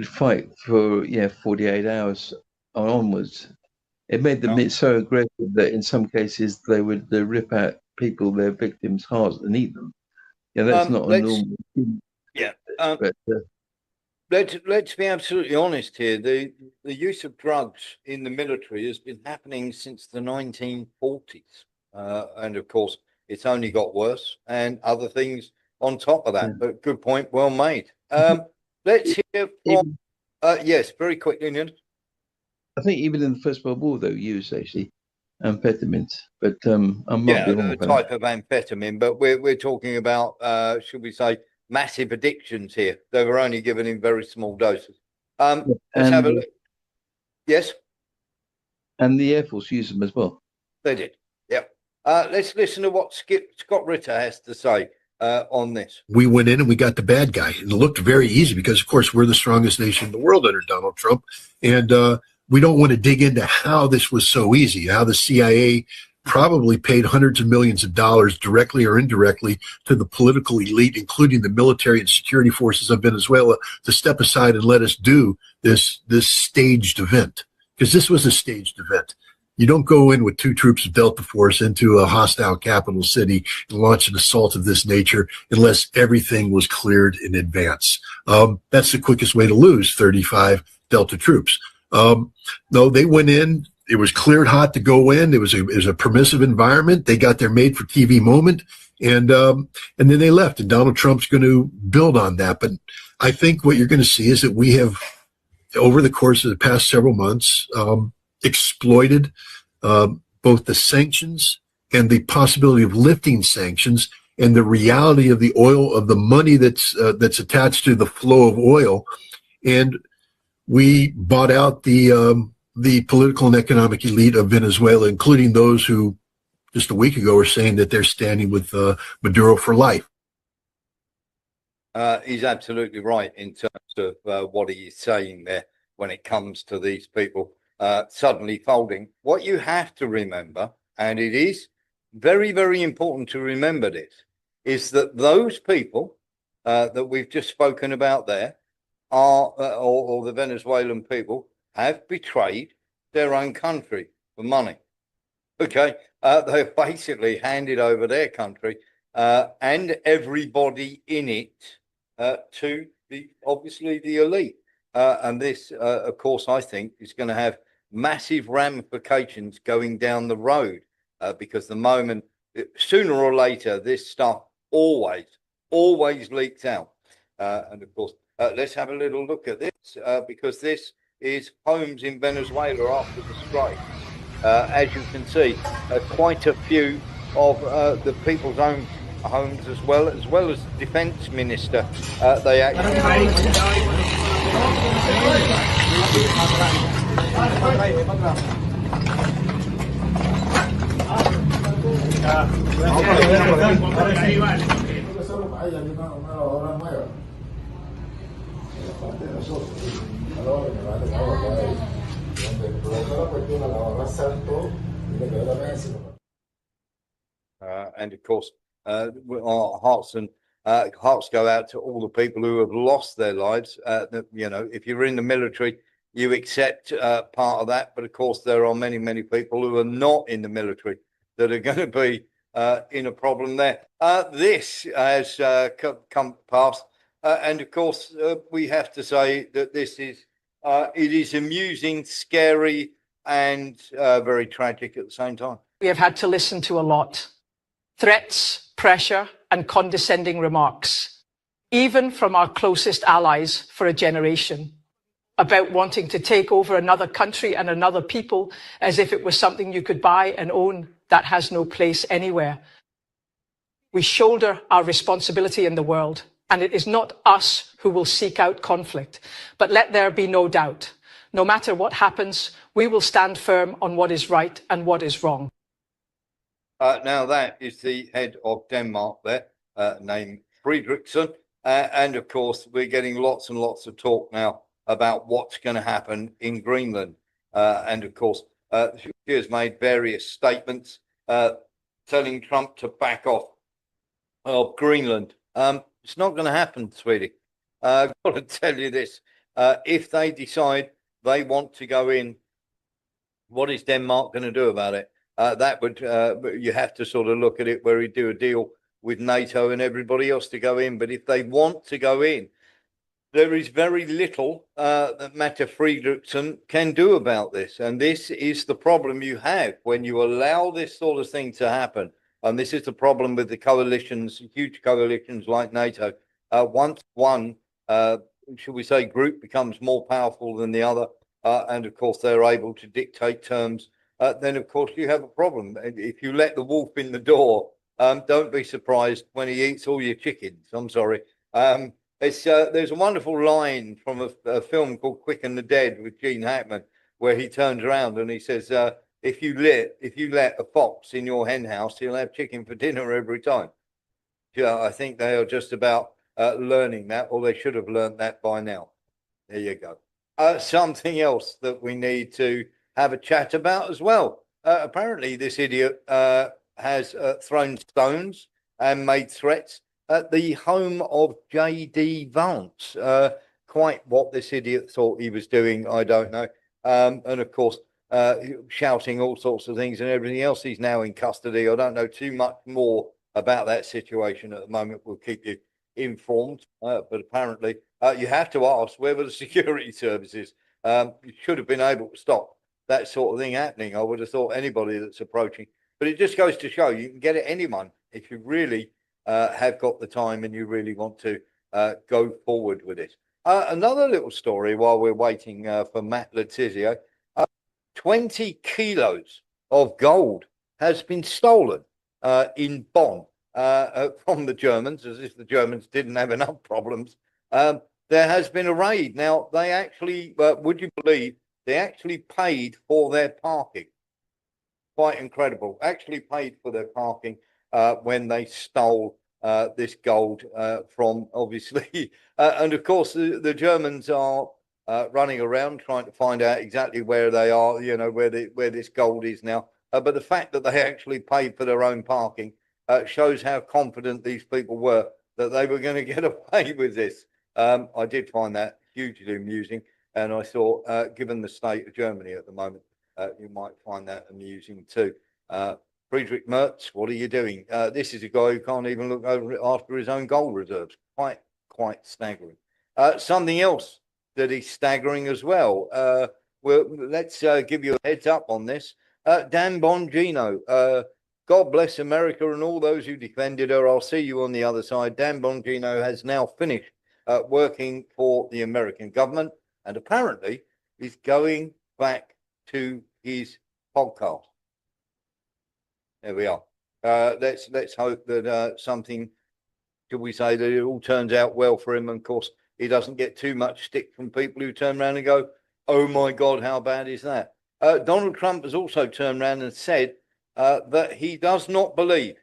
fight for 48 hours onwards. It made them so aggressive that in some cases they would rip out their victims' hearts and eat them. Yeah, that's not a normal thing. Yeah. Let's be absolutely honest here. The use of drugs in the military has been happening since the 1940s. And of course, it's only got worse and other things on top of that. But good point, well made. Let's hear from, yes, very quickly, Neil. I think even in the First World War, they used actually amphetamines, but I might be wrong a about type that. of amphetamine, but we're talking about, should we say, massive addictions here. They were only given in very small doses. Let's have a look. Yes? And the Air Force used them as well. They did. Yep. Let's listen to what Scott Ritter has to say on this. We went in and we got the bad guy. And it looked very easy because, of course, we're the strongest nation in the world under Donald Trump. And we don't want to dig into how this was so easy, how the CIA probably paid hundreds of millions of dollars directly or indirectly to the political elite, including the military and security forces of Venezuela, to step aside and let us do this staged event. Because this was a staged event. You don't go in with 2 troops of Delta Force into a hostile capital city and launch an assault of this nature unless everything was cleared in advance. That's the quickest way to lose 35 Delta troops. No, they went in. It was cleared hot to go in. It was a permissive environment. They got their made-for-TV moment, and then they left. And Donald Trump's going to build on that. But I think what you're going to see is that we have, over the course of the past several months, exploited both the sanctions and the possibility of lifting sanctions and the reality of the oil, of the money that's attached to the flow of oil, and we bought out the political and economic elite of Venezuela, including those who just a week ago were saying that they're standing with Maduro for life. He's absolutely right in terms of what he is saying there when it comes to these people suddenly folding. What you have to remember, and it is very, very important to remember this, is that those people that we've just spoken about there are, or the Venezuelan people, have betrayed their own country for money. Okay, they've basically handed over their country and everybody in it to obviously the elite. And this, of course, I think is going to have massive ramifications going down the road because the moment, sooner or later, this stuff always leaks out. And of course, let's have a little look at this because this is homes in Venezuela after the strike. As you can see, quite a few of the people's own homes as well as the defence minister. They actually. And of course, our hearts go out to all the people who have lost their lives. You know, if you're in the military, you accept part of that, but of course, there are many, many people who are not in the military that are going to be in a problem there. This has come past, and of course, we have to say that this is it is amusing, scary, and very tragic at the same time. We have had to listen to a lot. Threats, pressure, and condescending remarks, even from our closest allies for a generation, about wanting to take over another country and another people as if it was something you could buy and own that has no place anywhere. We shoulder our responsibility in the world, and it is not us who will seek out conflict. But let there be no doubt, no matter what happens, we will stand firm on what is right and what is wrong. Now that is the head of Denmark there, named Frederiksen. And of course, we're getting lots and lots of talk now about what's going to happen in Greenland. And of course, she has made various statements telling Trump to back off of Greenland. It's not going to happen, sweetie. I've got to tell you this. If they decide they want to go in, what is Denmark going to do about it? That would, you have to sort of look at it where we do a deal with NATO and everybody else to go in. But if they want to go in, there is very little that Mette Frederiksen can do about this. And this is the problem you have when you allow this sort of thing to happen. And this is the problem with the coalitions, huge coalitions like NATO. Once one, should we say, group becomes more powerful than the other, and of course they're able to dictate terms, then of course you have a problem. If you let the wolf in the door, don't be surprised when he eats all your chickens. I'm sorry. There's a wonderful line from a film called Quick and the Dead with Gene Hackman, where he turns around and he says, if you let a fox in your hen house, he'll have chicken for dinner every time. Yeah, I think they are just about learning that, or they should have learned that by now. There you go. Something else that we need to have a chat about as well. Apparently, this idiot has thrown stones and made threats at the home of J.D. Vance. Quite what this idiot thought he was doing, I don't know. And of course, shouting all sorts of things and everything else. He's now in custody. I don't know too much more about that situation at the moment. We'll keep you informed. But apparently, you have to ask, where were the security services? You should have been able to stop that sort of thing happening. I would have thought anybody that's approaching. But it just goes to show you can get at anyone if you really have got the time and you really want to go forward with it. Another little story while we're waiting for Matt Le Tissier. 20 kilos of gold has been stolen in Bonn from the Germans, as if the Germans didn't have enough problems. There has been a raid. Now, they actually, would you believe, they actually paid for their parking. Quite incredible. Actually paid for their parking when they stole this gold from, obviously. And of course, the Germans are running around trying to find out exactly where they are, you know, where this gold is now. But the fact that they actually paid for their own parking shows how confident these people were that they were going to get away with this. I did find that hugely amusing. And I thought, given the state of Germany at the moment, you might find that amusing too. Friedrich Merz, what are you doing? This is a guy who can't even look over after his own gold reserves. Quite staggering. Something else that is staggering as well. Well, let's give you a heads up on this. Dan Bongino, God bless America and all those who defended her. I'll see you on the other side. Dan Bongino has now finished working for the American government and apparently is going back to his podcast. There we are. Let's hope that something, should we say, that it all turns out well for him. And of course, he doesn't get too much stick from people who turn around and go, "Oh my God, how bad is that?" Donald Trump has also turned around and said that he does not believe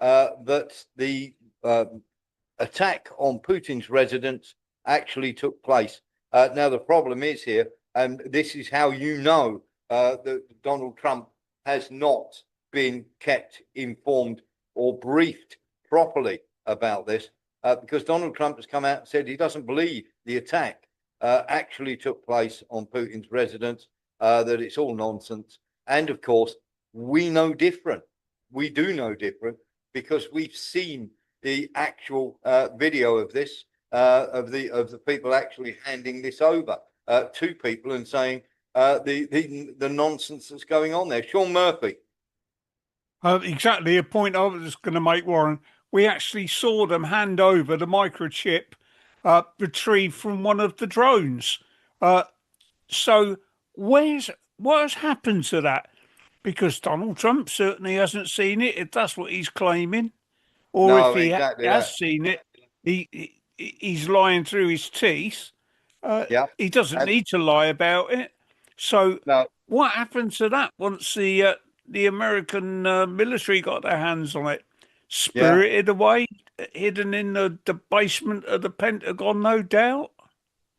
that the attack on Putin's residence actually took place. Now, the problem is here, and this is how you know that Donald Trump has not been kept informed or briefed properly about this, because Donald Trump has come out and said he doesn't believe the attack actually took place on Putin's residence, that it's all nonsense. And of course, we know different. We do know different because we've seen the actual video of this, of the people actually handing this over to people and saying the nonsense that's going on there. Sean Murphy. Exactly a point I was going to make, Warren. We actually saw them hand over the microchip retrieved from one of the drones. So what has happened to that? Because Donald Trump certainly hasn't seen it, if that's what he's claiming. Or No, if he exactly has that. seen it, he's lying through his teeth. Yeah. He doesn't need to lie about it. So what happened to that once the American military got their hands on it? Spirited away, hidden in the basement of the Pentagon, no doubt.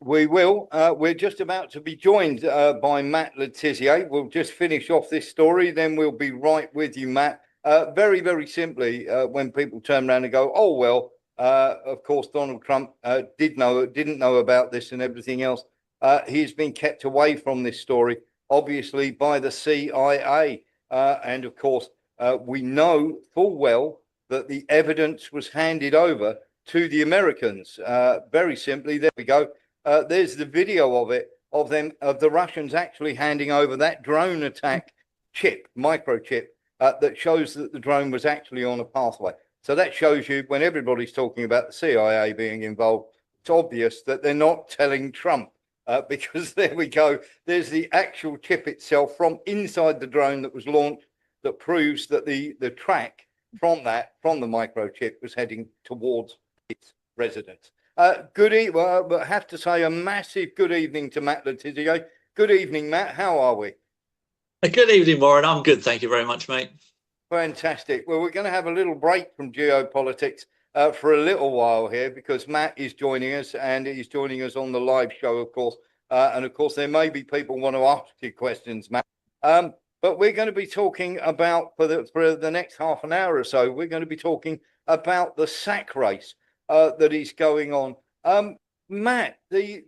We will. We're just about to be joined by Matt Le Tissier. We'll just finish off this story, then we'll be right with you, Matt. Very, very simply, when people turn around and go, "Oh well, of course Donald Trump didn't know about this and everything else," he's been kept away from this story, obviously by the CIA, and of course we know full well that the evidence was handed over to the Americans. Very simply, there we go. There's the video of it, of the Russians actually handing over that drone attack microchip, that shows that the drone was actually on a pathway. So that shows you, when everybody's talking about the CIA being involved, it's obvious that they're not telling Trump, because there we go. There's the actual chip itself from inside the drone that was launched that proves that the track from the microchip was heading towards its residence. But have to say a massive good evening to Matt Le Tissier. Good evening, Matt. How are we? Good evening, Warren. I'm good. Thank you very much, mate. Fantastic. Well, we're going to have a little break from geopolitics for a little while here, because Matt is joining us, and he's joining us on the live show, of course. And of course, there may be people want to ask you questions, Matt. But we're going to be talking about, for the next half an hour or so, we're going to be talking about the sack race that is going on. Matt, the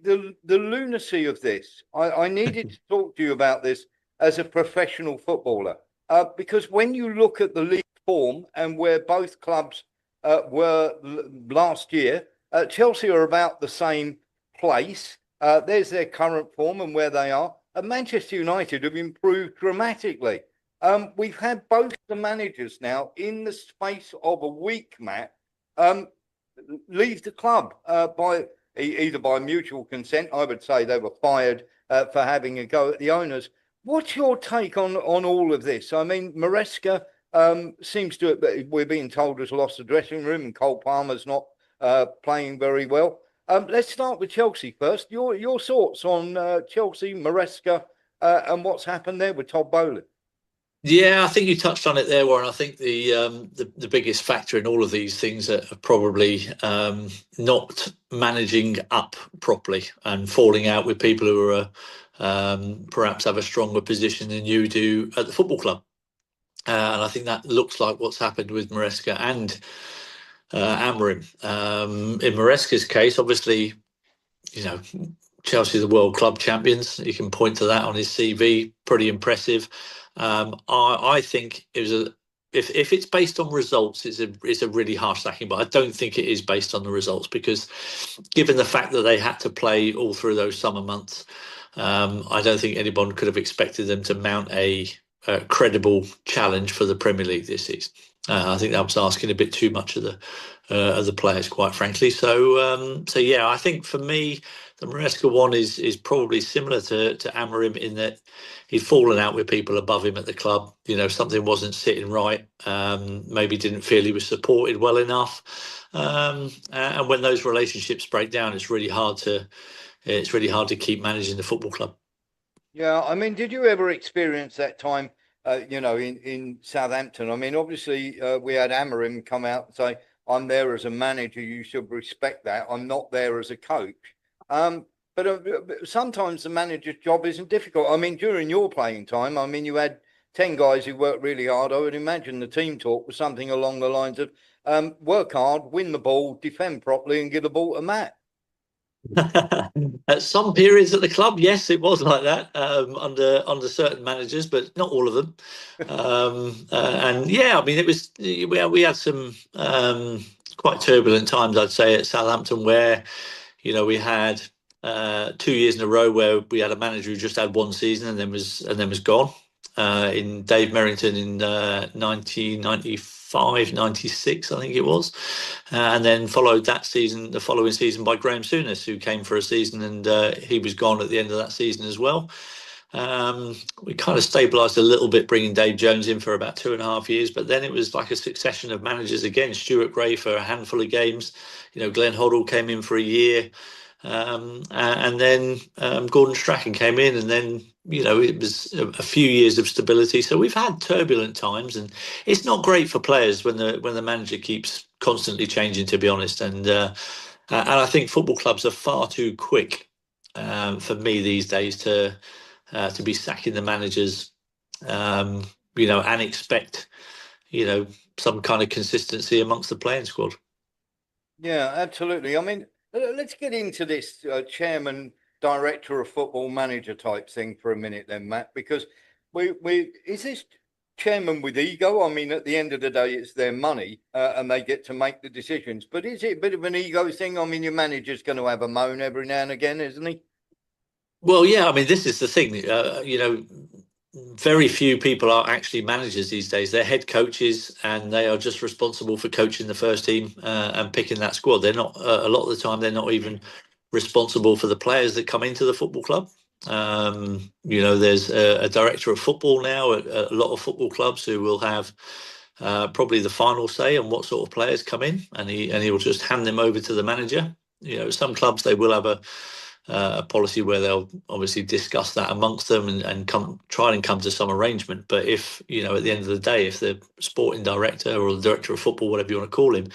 lunacy of this, I needed to talk to you about this as a professional footballer, because when you look at the league form and where both clubs were last year, Chelsea are about the same place. There's their current form and where they are. And Manchester United have improved dramatically. We've had both the managers now in the space of a week, Matt, leave the club either by mutual consent. I would say they were fired for having a go at the owners. What's your take on all of this? I mean, Maresca seems to, we're being told, has lost the dressing room, and Cole Palmer's not playing very well. Let's start with Chelsea first. Your thoughts on Chelsea, Maresca, and what's happened there with Todd Bowley? Yeah, I think you touched on it there, Warren. I think the biggest factor in all of these things are probably not managing up properly and falling out with people who are perhaps have a stronger position than you do at the football club. And I think that looks like what's happened with Maresca and Amorim. In Maresca's case, obviously, you know, Chelsea are the world club champions. You can point to that on his CV. Pretty impressive. I think it was if it's based on results, it's a really harsh sacking. But I don't think it is based on the results, because given the fact that they had to play all through those summer months, I don't think anyone could have expected them to mount a credible challenge for the Premier League this season. I think that was asking a bit too much of the players, quite frankly. So yeah, I think for me, The Maresca one is probably similar to Amorim in that he'd fallen out with people above him at the club. You know, something wasn't sitting right. Maybe didn't feel he was supported well enough. And when those relationships break down, it's really hard to keep managing the football club. Yeah, I mean, did you ever experience that time, in Southampton? I mean, obviously, we had Amorim come out and say, I'm there as a manager, you should respect that. I'm not there as a coach. But sometimes the manager's job isn't difficult. I mean, during your playing time, I mean, you had 10 guys who worked really hard. I would imagine the team talk was something along the lines of work hard, win the ball, defend properly, and give the ball to Matt. At some periods at the club, yes, it was like that under certain managers, but not all of them. And yeah, I mean, it was we had some quite turbulent times, I'd say, at Southampton, where we had 2 years in a row where we had a manager who just had one season and then was gone. In Dave Merrington in 1995, 96, I think it was, and then followed the following season by Graham Souness, who came for a season, and he was gone at the end of that season as well. We kind of stabilised a little bit, bringing Dave Jones in for about 2.5 years, but then it was like a succession of managers again. Stuart Gray for a handful of games, Glenn Hoddle came in for a year, and then Gordon Strachan came in, and then it was a few years of stability. So we've had turbulent times, and it's not great for players when the manager keeps constantly changing, to be honest. And I think football clubs are far too quick for me these days to be sacking the managers, and expect some kind of consistency amongst the playing squad. Yeah, absolutely. I mean, let's get into this chairman, director of football, manager type thing for a minute then, Matt, because is this chairman with ego? I mean, at the end of the day, it's their money and they get to make the decisions. But is it a bit of an ego thing? I mean, your manager's going to have a moan every now and again, isn't he? Well, yeah, I mean, this is the thing, very few people are actually managers these days. They're head coaches, and they are just responsible for coaching the first team and picking that squad. They're not, a lot of the time, they're not even responsible for the players that come into the football club. There's a director of football now at a lot of football clubs who will have probably the final say on what sort of players come in, and he will just hand them over to the manager. Some clubs, they will have a policy where they'll obviously discuss that amongst them and try and come to some arrangement. But if at the end of the day, if the sporting director or the director of football, whatever you want to call him,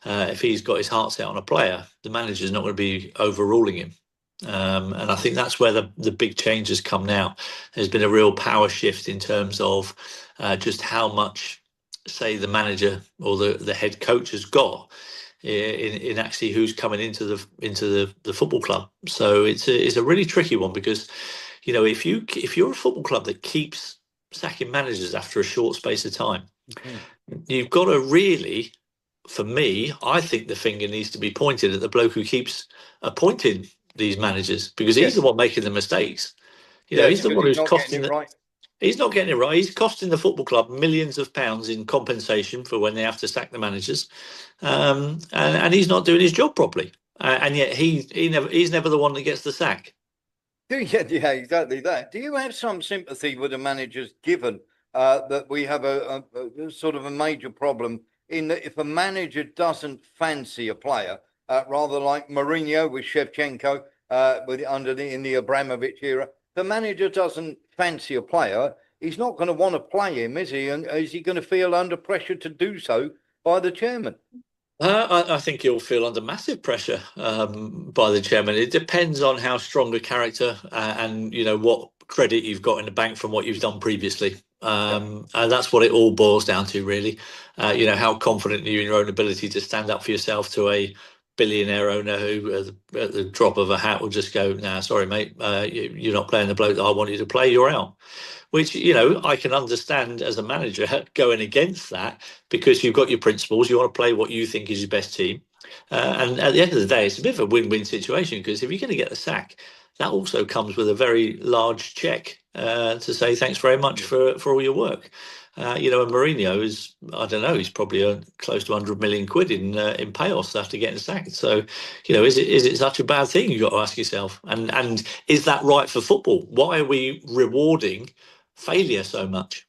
if he's got his heart set on a player, the manager's not going to be overruling him. And I think that's where the big changes come now. There's been a real power shift in terms of just how much, say, the manager or the head coach has got in actually who's coming into the football club. So it's a really tricky one, because if you're a football club that keeps sacking managers after a short space of time, you've got to really, for me, I think the finger needs to be pointed at the bloke who keeps appointing these managers, because he's the one making the mistakes. He's the one who's costing it. Right. He's not getting it right. He's costing the football club millions of pounds in compensation for when they have to sack the managers, and he's not doing his job properly. And yet he's never the one that gets the sack. Yeah, exactly that. Do you have some sympathy with the managers, given that we have a sort of a major problem in that if a manager doesn't fancy a player, rather like Mourinho with Shevchenko, in the Abramovich era, the manager doesn't fancy a player, he's not going to want to play him, is he? And is he going to feel under pressure to do so by the chairman? I think he'll feel under massive pressure by the chairman. It depends on how strong a character and what credit you've got in the bank from what you've done previously. And that's what it all boils down to, really. How confident are you in your own ability to stand up for yourself to a billionaire owner who at the drop of a hat will just go, nah, sorry, mate, you're not playing the bloke that I want you to play, you're out. Which, I can understand as a manager going against that, because you've got your principles, you want to play what you think is your best team. And at the end of the day, it's a bit of a win-win situation, because if you're going to get the sack, that also comes with a very large check to say thanks very much for all your work. And Mourinho is, I don't know, he's probably earned close to 100 million quid in payoffs after getting sacked. So, is it such a bad thing? You've got to ask yourself. And is that right for football? Why are we rewarding failure so much?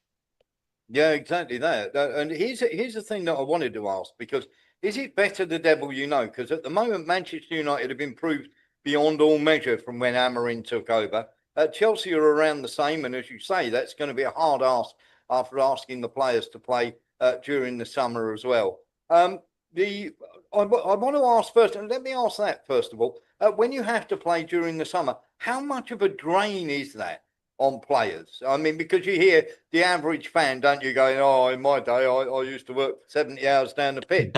Yeah, exactly that. And here's the thing that I wanted to ask, because is it better the devil you know? Because at the moment, Manchester United have improved beyond all measure from when Amorim took over. Chelsea are around the same, and as you say, that's going to be a hard ask after asking the players to play during the summer as well. I want to ask first, and let me ask that first of all. When you have to play during the summer, how much of a drain is that on players? I mean, because you hear the average fan, don't you, going, "Oh, in my day, I used to work 70 hours down the pitch,"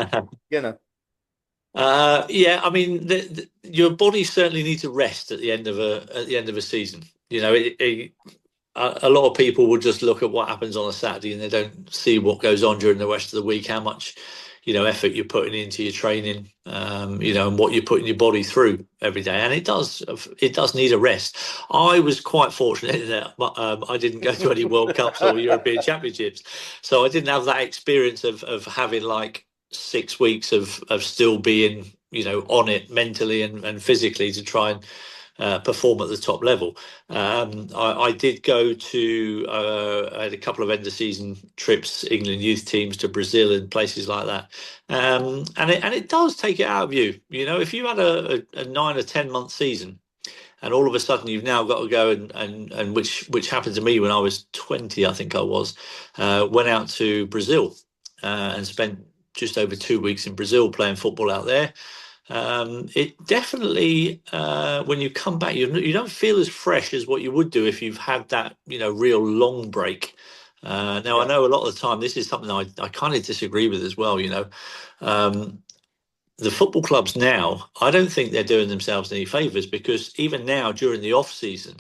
you know. Yeah, I mean, your body certainly needs a rest at the end of a season. A lot of people will just look at what happens on a Saturday and they don't see what goes on during the rest of the week, how much effort you're putting into your training, and what you're putting your body through every day. And it does need a rest. I was quite fortunate that I didn't go to any World Cups or European Championships, so I didn't have that experience of having like 6 weeks of still being on it mentally and physically to try and perform at the top level. I did go to I had a couple of end of season trips, England youth teams to Brazil and places like that, and it does take it out of you. If you had a 9 or 10 month season, and all of a sudden you've now got to go and which happened to me when I was 20, I think I was, went out to Brazil and spent just over 2 weeks in Brazil playing football out there. It definitely, when you come back, you don't feel as fresh as what you would do if you've had that, real long break. Now, I know a lot of the time this is something I kind of disagree with as well. The football clubs now, I don't think they're doing themselves any favours, because even now during the off season,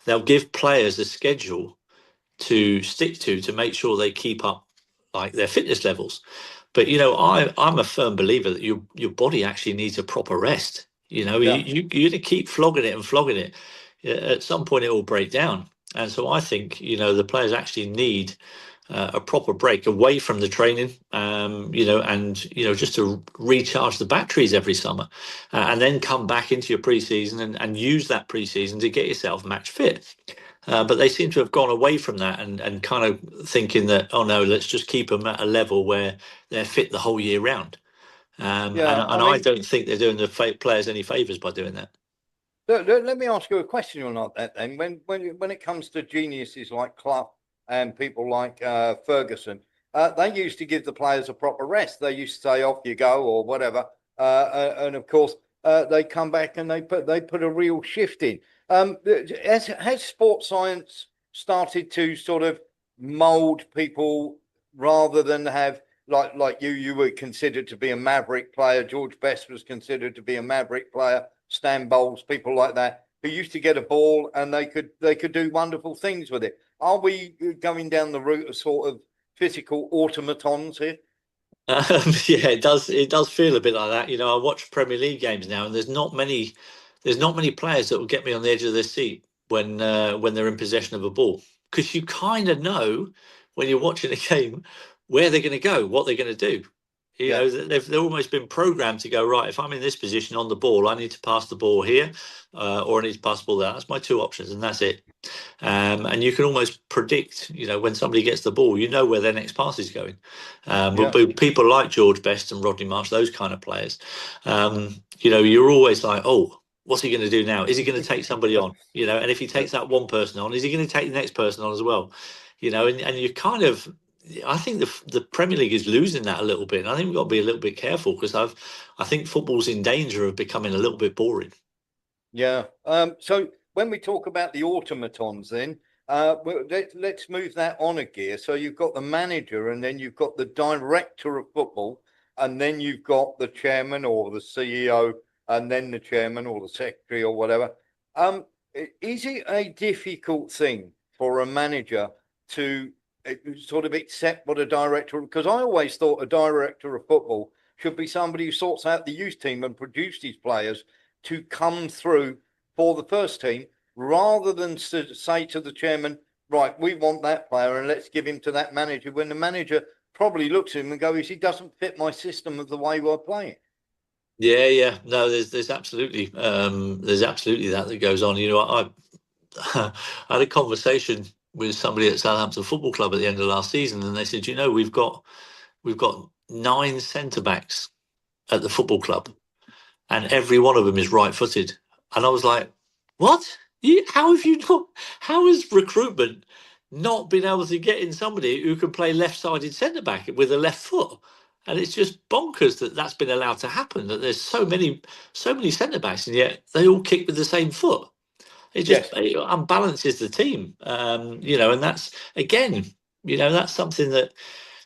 they'll give players a schedule to stick to make sure they keep up like their fitness levels. But I'm a firm believer that your body actually needs a proper rest. You're going to keep flogging it and flogging it. At some point, it will break down. And so I think the players actually need a proper break away from the training, and just to recharge the batteries every summer, and then come back into your pre-season and use that pre-season to get yourself match fit. But they seem to have gone away from that and kind of thinking that, oh no, let's just keep them at a level where they're fit the whole year round. I don't think they're doing the players any favours by doing that. Let me ask you a question on that then. When it comes to geniuses like Clough and people like Ferguson, they used to give the players a proper rest. They used to say, "Off you go," or whatever, and of course they come back and they put a real shift in. Has sports science started to sort of mold people rather than have like you were considered to be a maverick player? George Best was considered to be a maverick player. Stan Bowles, people like that, who used to get a ball and they could do wonderful things with it. Are we going down the route of sort of physical automatons here? Yeah, it does feel a bit like that. I watch Premier League games now, and there's not many players that will get me on the edge of their seat when they're in possession of a ball, because you kind of know when you're watching a game where they're going to go, what they're going to do. They've almost been programmed to go, right, if I'm in this position on the ball, I need to pass the ball here, or I need to pass the ball there. That's my two options, and that's it. And you can almost predict, when somebody gets the ball, where their next pass is going. But people like George Best and Rodney Marsh, those kind of players, you're always like, oh, what's he going to do now? Is he going to take somebody on? And if he takes that one person on, is he going to take the next person on as well? And you kind of, I think the Premier League is losing that a little bit. And I think we've got to be a little bit careful, because I think football's in danger of becoming a little bit boring. Yeah. So when we talk about the automatons, then let's move that on a gear. So you've got the manager, and then you've got the director of football, and then you've got the chairman or the CEO, and then the chairman or the secretary or whatever. Is it a difficult thing for a manager to sort of accept what a director? Because I always thought a director of football should be somebody who sorts out the youth team and produces players to come through for the first team rather than say to the chairman, right, we want that player and let's give him to that manager, when the manager probably looks at him and goes, he doesn't fit my system of the way we're playing. Yeah. No, there's absolutely that goes on. You know, I I had a conversation with somebody at Southampton Football Club at the end of last season, and they said, you know, we've got 9 centre backs at the football club, and every one of them is right-footed. And I was like, what? How have you not? How has recruitment not been able to get in somebody who can play left-sided centre back with a left foot? And it's just bonkers that that's been allowed to happen. That there's so many centre backs, and yet they all kick with the same foot. It just it unbalances the team, you know, and that's again, you know, that's something that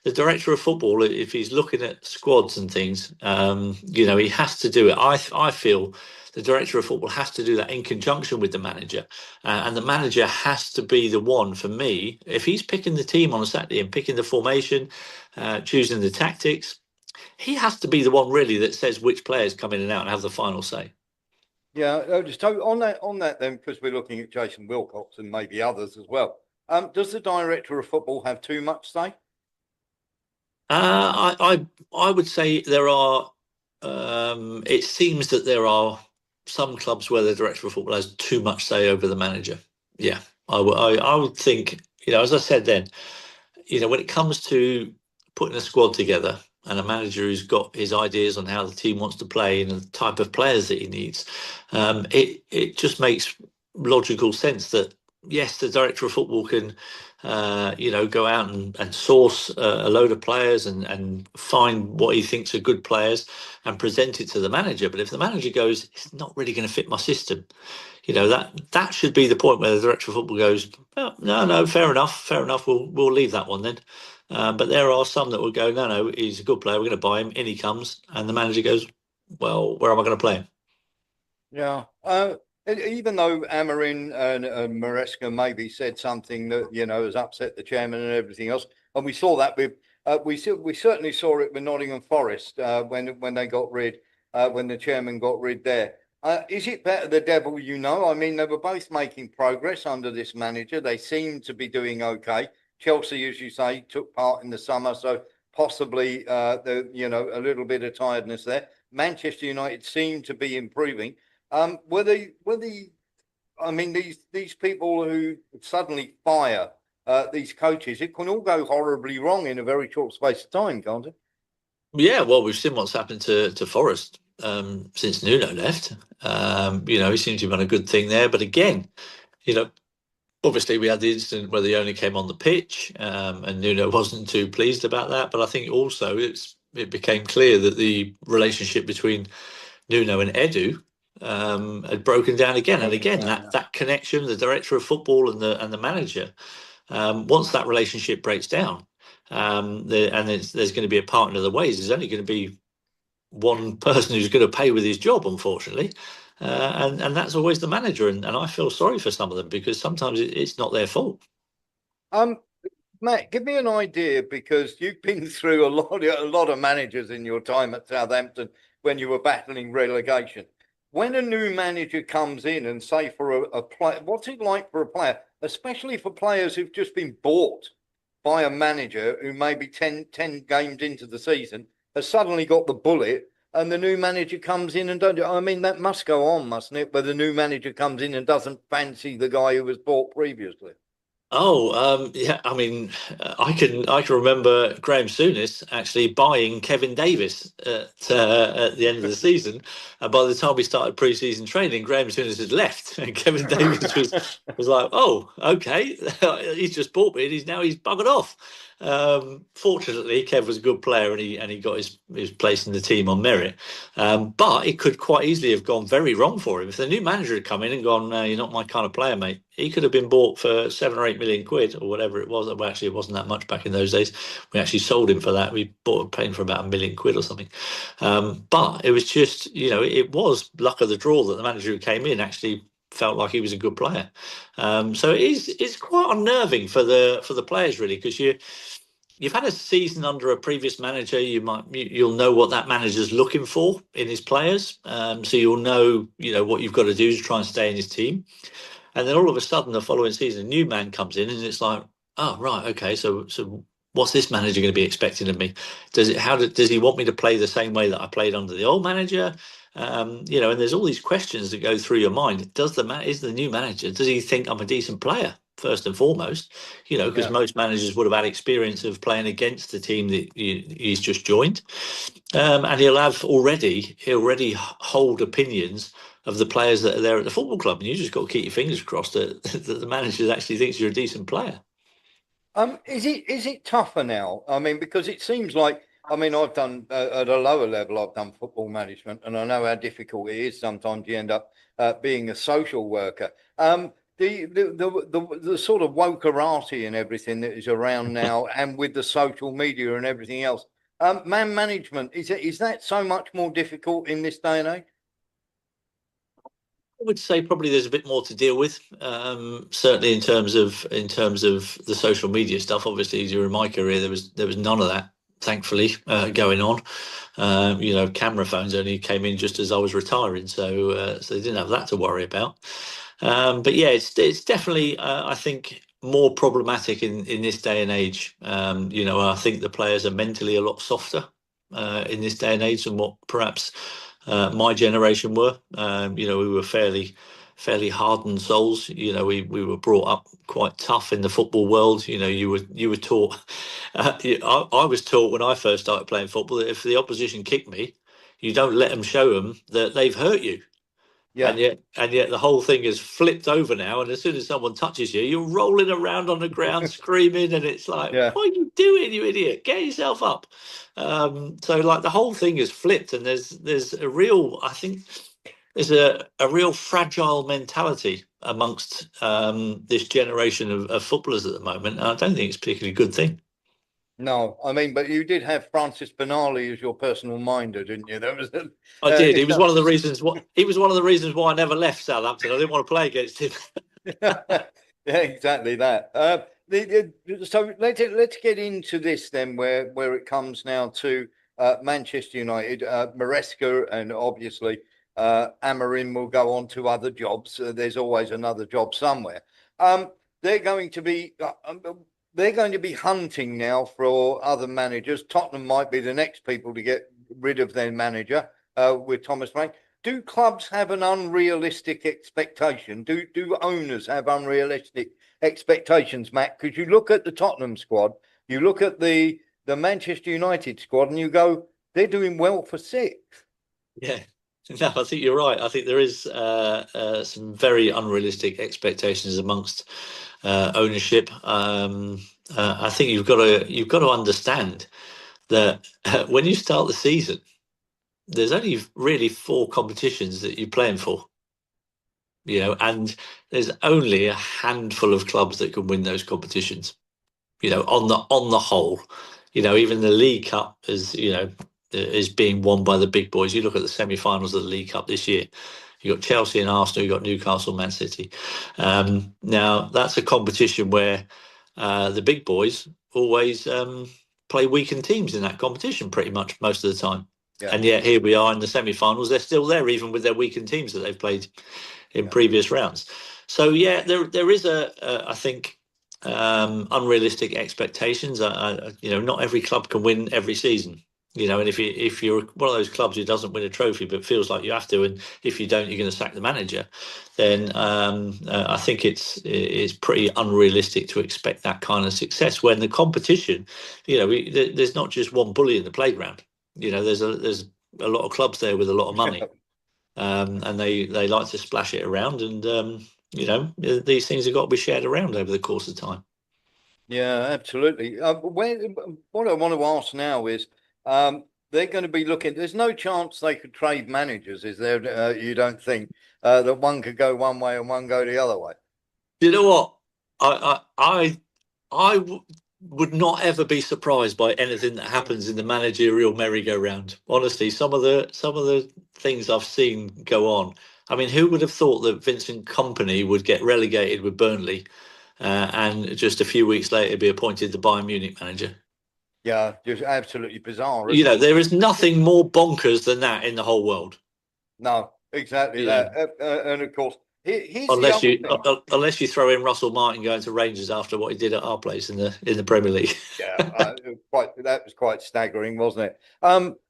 the director of football, if he's looking at squads and things, you know, he has to do it. I feel the director of football has to do that in conjunction with the manager, and the manager has to be the one for me. If he's picking the team on a Saturday and picking the formation, choosing the tactics, he has to be the one really that says which players come in and out and have the final say. Yeah, just on that then, because we're looking at Jason Wilcox and maybe others as well. Does the director of football have too much say? I would say there are. It seems that there are some clubs where the director of football has too much say over the manager. Yeah, I would think, you know, as I said then, you know, when it comes to putting a squad together and a manager who's got his ideas on how the team wants to play and the type of players that he needs, it just makes logical sense that yes, the director of football can, you know, go out and source a load of players and find what he thinks are good players and present it to the manager. But if the manager goes, it's not really going to fit my system, you know, that should be the point where the director of football goes, oh, no, fair enough, we'll leave that one then. But there are some that will go, no, he's a good player, we're going to buy him, in he comes, and the manager goes, well, where am I going to play him? Yeah. Even though Amarin and Maresca maybe said something that, you know, has upset the chairman and everything else, and we saw that with we certainly saw it with Nottingham Forest when they got rid when the chairman got rid there. Is it better the devil you know? I mean, they were both making progress under this manager. They seem to be doing okay. Chelsea, as you say, took part in the summer, so possibly you know, a little bit of tiredness there. Manchester United seem to be improving. Were the I mean, these people who suddenly fire these coaches, it can all go horribly wrong in a very short space of time, can't it? Yeah, well, we've seen what's happened to Forest since Nuno left. You know, he seems to have done a good thing there, but again, you know, obviously we had the incident where they only came on the pitch, and Nuno wasn't too pleased about that. But I think also it became clear that the relationship between Nuno and Edu had broken down again and again. That connection, the director of football and the manager, once that relationship breaks down, there's going to be a partner of the ways. There's only going to be one person who's going to pay with his job, unfortunately, and that's always the manager. And I feel sorry for some of them because sometimes it's not their fault. Matt, give me an idea, because you've been through a lot of managers in your time at Southampton when you were battling relegation. When a new manager comes in and say for a player, what's it like for a player, especially for players who've just been bought by a manager who maybe 10 games into the season has suddenly got the bullet, and the new manager comes in and don't. I mean, that must go on, mustn't it? Where the new manager comes in and doesn't fancy the guy who was bought previously. Oh, yeah. I mean, I can remember Graham Souness actually buying Kevin Davis at the end of the season. And by the time we started pre-season training, Graham Souness had left, and Kevin Davis was like, "Oh, okay, he's just bought me, and he's buggered off." Fortunately, Kev was a good player, and he got his place in the team on merit. But it could quite easily have gone very wrong for him if the new manager had come in and gone, "No, you're not my kind of player, mate." He could have been bought for 7 or 8 million quid or whatever it was. Well, actually, it wasn't that much back in those days. We actually sold him for that. We paid him for about £1 million or something. But it was just, you know, it was luck of the draw that the manager who came in actually felt like he was a good player. So it's quite unnerving for the players, really, because you've had a season under a previous manager. You'll know what that manager's looking for in his players. So you'll know, you know, what you've got to do to try and stay in his team. And then all of a sudden, the following season, a new man comes in, and it's like, oh right, okay, so what's this manager going to be expecting of me? Does he want me to play the same way that I played under the old manager? You know, and there's all these questions that go through your mind. Is the new manager, does he think I'm a decent player first and foremost? You know, because most managers would have had experience of playing against the team that he's just joined, and he'll already hold opinions of the players that are there at the football club, and you just got to keep your fingers crossed that, that the manager actually thinks you're a decent player. Is it tougher now? I mean, because it seems like, I mean, I've done at a lower level, I've done football management, and I know how difficult it is. Sometimes you end up being a social worker. The sort of wokerati and everything that is around now, and with the social media and everything else, man management, is that so much more difficult in this day and age? I would say probably there's a bit more to deal with. Certainly in terms of the social media stuff. Obviously, during my career, there was none of that, thankfully, going on. You know, camera phones only came in just as I was retiring, so they didn't have that to worry about. But yeah, it's definitely I think more problematic in this day and age. You know, I think the players are mentally a lot softer in this day and age than what perhaps my generation were. You know, we were fairly hardened souls. You know, we were brought up quite tough in the football world. You know, you were taught. I was taught when I first started playing football that if the opposition kicked me, you don't let them show them that they've hurt you. Yeah. And yet the whole thing is flipped over now. And as soon as someone touches you, you're rolling around on the ground screaming. And it's like, what are you doing, you idiot? Get yourself up. So like the whole thing is flipped. And there's a real, I think there's a real fragile mentality amongst this generation of footballers at the moment. And I don't think it's a particularly good thing. No, I mean, but you did have Francis Benali as your personal minder, didn't you? That was. I did. He was one of the reasons. He was one of the reasons why I never left Southampton. I didn't want to play against him. Yeah, exactly that. So let's get into this then, where it comes now to Manchester United, Maresca, and obviously Amorim will go on to other jobs. There's always another job somewhere. They're going to be. They're going to be hunting now for other managers. Tottenham might be the next people to get rid of their manager with Thomas Frank. Do clubs have an unrealistic expectation? Do owners have unrealistic expectations, Matt? Because you look at the Tottenham squad, you look at the Manchester United squad, and you go, they're doing well for sixth. Yeah. No, I think you're right. I think there is some very unrealistic expectations amongst ownership. I think you've got to understand that when you start the season, there's only really 4 competitions that you're playing for. You know, and there's only a handful of clubs that can win those competitions. You know, on the whole, you know, even the League Cup is being won by the big boys. You look at the semi-finals of the League Cup this year. You got Chelsea and Arsenal. You got Newcastle, Man City. Now that's a competition where the big boys always play weakened teams in that competition, pretty much most of the time. Yeah. And yet here we are in the semi-finals. They're still there, even with their weakened teams that they've played in previous rounds. So yeah, there is I think unrealistic expectations. You know, not every club can win every season. You know, and if you're one of those clubs who doesn't win a trophy but feels like you have to, and if you don't, you're going to sack the manager, then I think it's pretty unrealistic to expect that kind of success when the competition, you know, there's not just one bully in the playground. You know, there's a lot of clubs there with a lot of money, and they like to splash it around, and you know, these things have got to be shared around over the course of time. Yeah, absolutely. What I want to ask now is, they're going to be looking. There's no chance they could trade managers, is there? You don't think that one could go one way and one go the other way? You know what? I would not ever be surprised by anything that happens in the managerial merry-go-round. Honestly, some of the things I've seen go on. I mean, who would have thought that Vincent Kompany would get relegated with Burnley, and just a few weeks later be appointed the Bayern Munich manager? Yeah, just absolutely bizarre. You know, there is nothing more bonkers than that in the whole world. No, exactly that. And of course, Here's the other thing. Unless you throw in Russell Martin going to Rangers after what he did at our place in the Premier League. Yeah, that was quite staggering, wasn't it?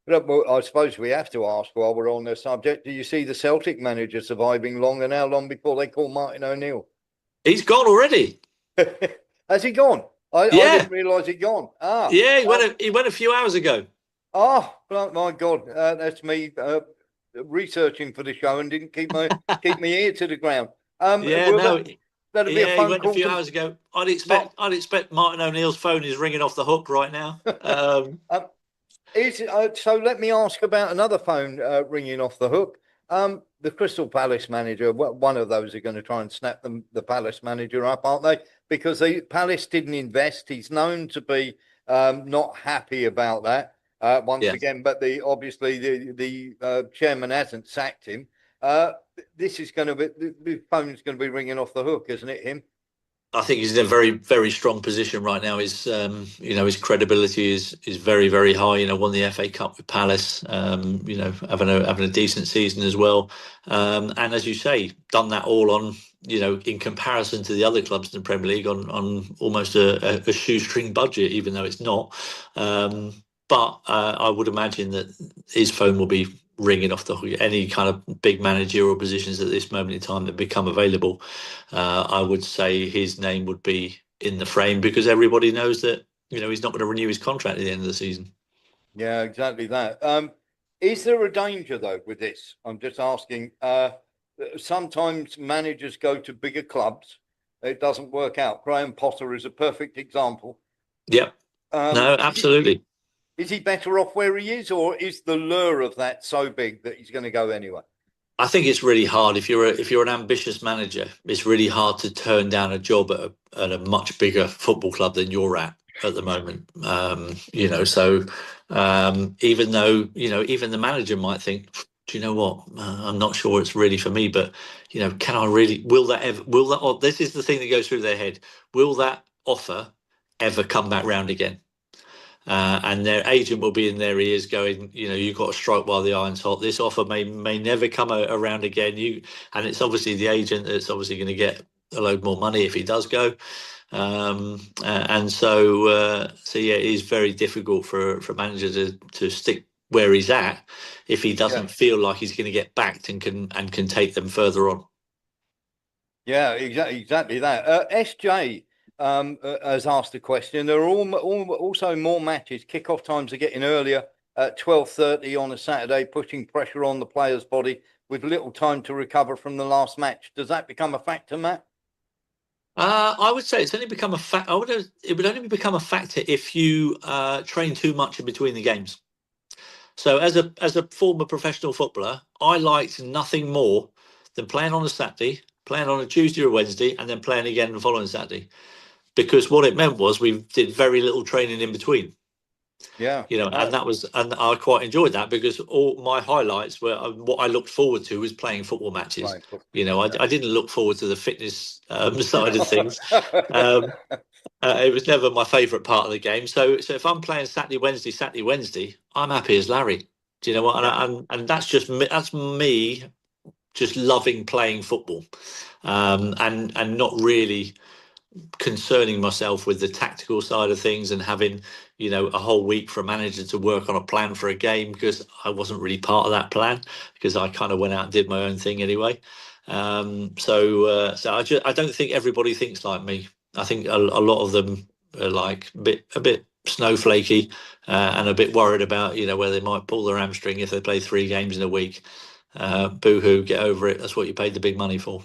Look, well, I suppose we have to ask while we're on the subject. Do you see the Celtic manager surviving long, and how long before they call Martin O'Neill? He's gone already. Has he gone? I didn't realise he'd gone. Yeah, he went a few hours ago. Oh, my God, that's me researching for the show and didn't keep my ear to the ground. That'd be a phone he went call a few hours ago. I'd expect Martin O'Neill's phone is ringing off the hook right now. So let me ask about another phone ringing off the hook. The Crystal Palace manager, one of those are going to try and snap the Palace manager up, aren't they? Because the Palace didn't invest. He's known to be not happy about that once again. But obviously the chairman hasn't sacked him. This is going to be the phone's going to be ringing off the hook, isn't it? Him. I think he's in a very, very strong position right now. His credibility is very, very high. Won the FA Cup with Palace. Having a decent season as well. And as you say, done that all on, in comparison to the other clubs in the Premier League on almost a shoestring budget, even though it's not. But I would imagine that his phone will be ringing off the hook. Any kind of big managerial positions at this moment in time that become available, I would say his name would be in the frame, because everybody knows that he's not going to renew his contract at the end of the season. Yeah, exactly that. Is there a danger though with this? I'm just asking. Sometimes managers go to bigger clubs, it doesn't work out. Graham Potter is a perfect example. Yep. No, absolutely. Is he better off where he is, or is the lure of that so big that he's going to go anywhere? I think it's really hard if you're an ambitious manager. It's really hard to turn down a job at a much bigger football club than you're at the moment. So even though even the manager might think, do you know what? I'm not sure it's really for me, but can I really? Will that? This is the thing that goes through their head. Will that offer ever come back round again? And their agent will be in their ears going, you've got to strike while the iron's hot. This offer may never come around again. And it's obviously the agent that's obviously going to get a load more money if he does go. It is very difficult for a manager to stick where he's at if he doesn't feel like he's going to get backed and can take them further on. Yeah, exactly that. SJ has asked a question. There are also more matches. Kickoff times are getting earlier at 12:30 on a Saturday, putting pressure on the player's body with little time to recover from the last match. Does that become a factor, Matt? I would say it's only become a fact. It would only become a factor if you train too much in between the games. So as a former professional footballer, I liked nothing more than playing on a Saturday, playing on a Tuesday or Wednesday, and then playing again the following Saturday. Because what it meant was we did very little training in between. Yeah. And I quite enjoyed that, because all my highlights were what I looked forward to was playing football matches. I didn't look forward to the fitness side of things. It was never my favourite part of the game. So if I'm playing Saturday, Wednesday, I'm happy as Larry. Do you know what? And that's just me. That's me just loving playing football, and not really concerning myself with the tactical side of things and having a whole week for a manager to work on a plan for a game, because I wasn't really part of that plan, because I kind of went out and did my own thing anyway. So I don't think everybody thinks like me. I think a lot of them are like a bit snowflakey and a bit worried about where they might pull their hamstring if they play 3 games in a week. Boo-hoo, get over it. That's what you paid the big money for.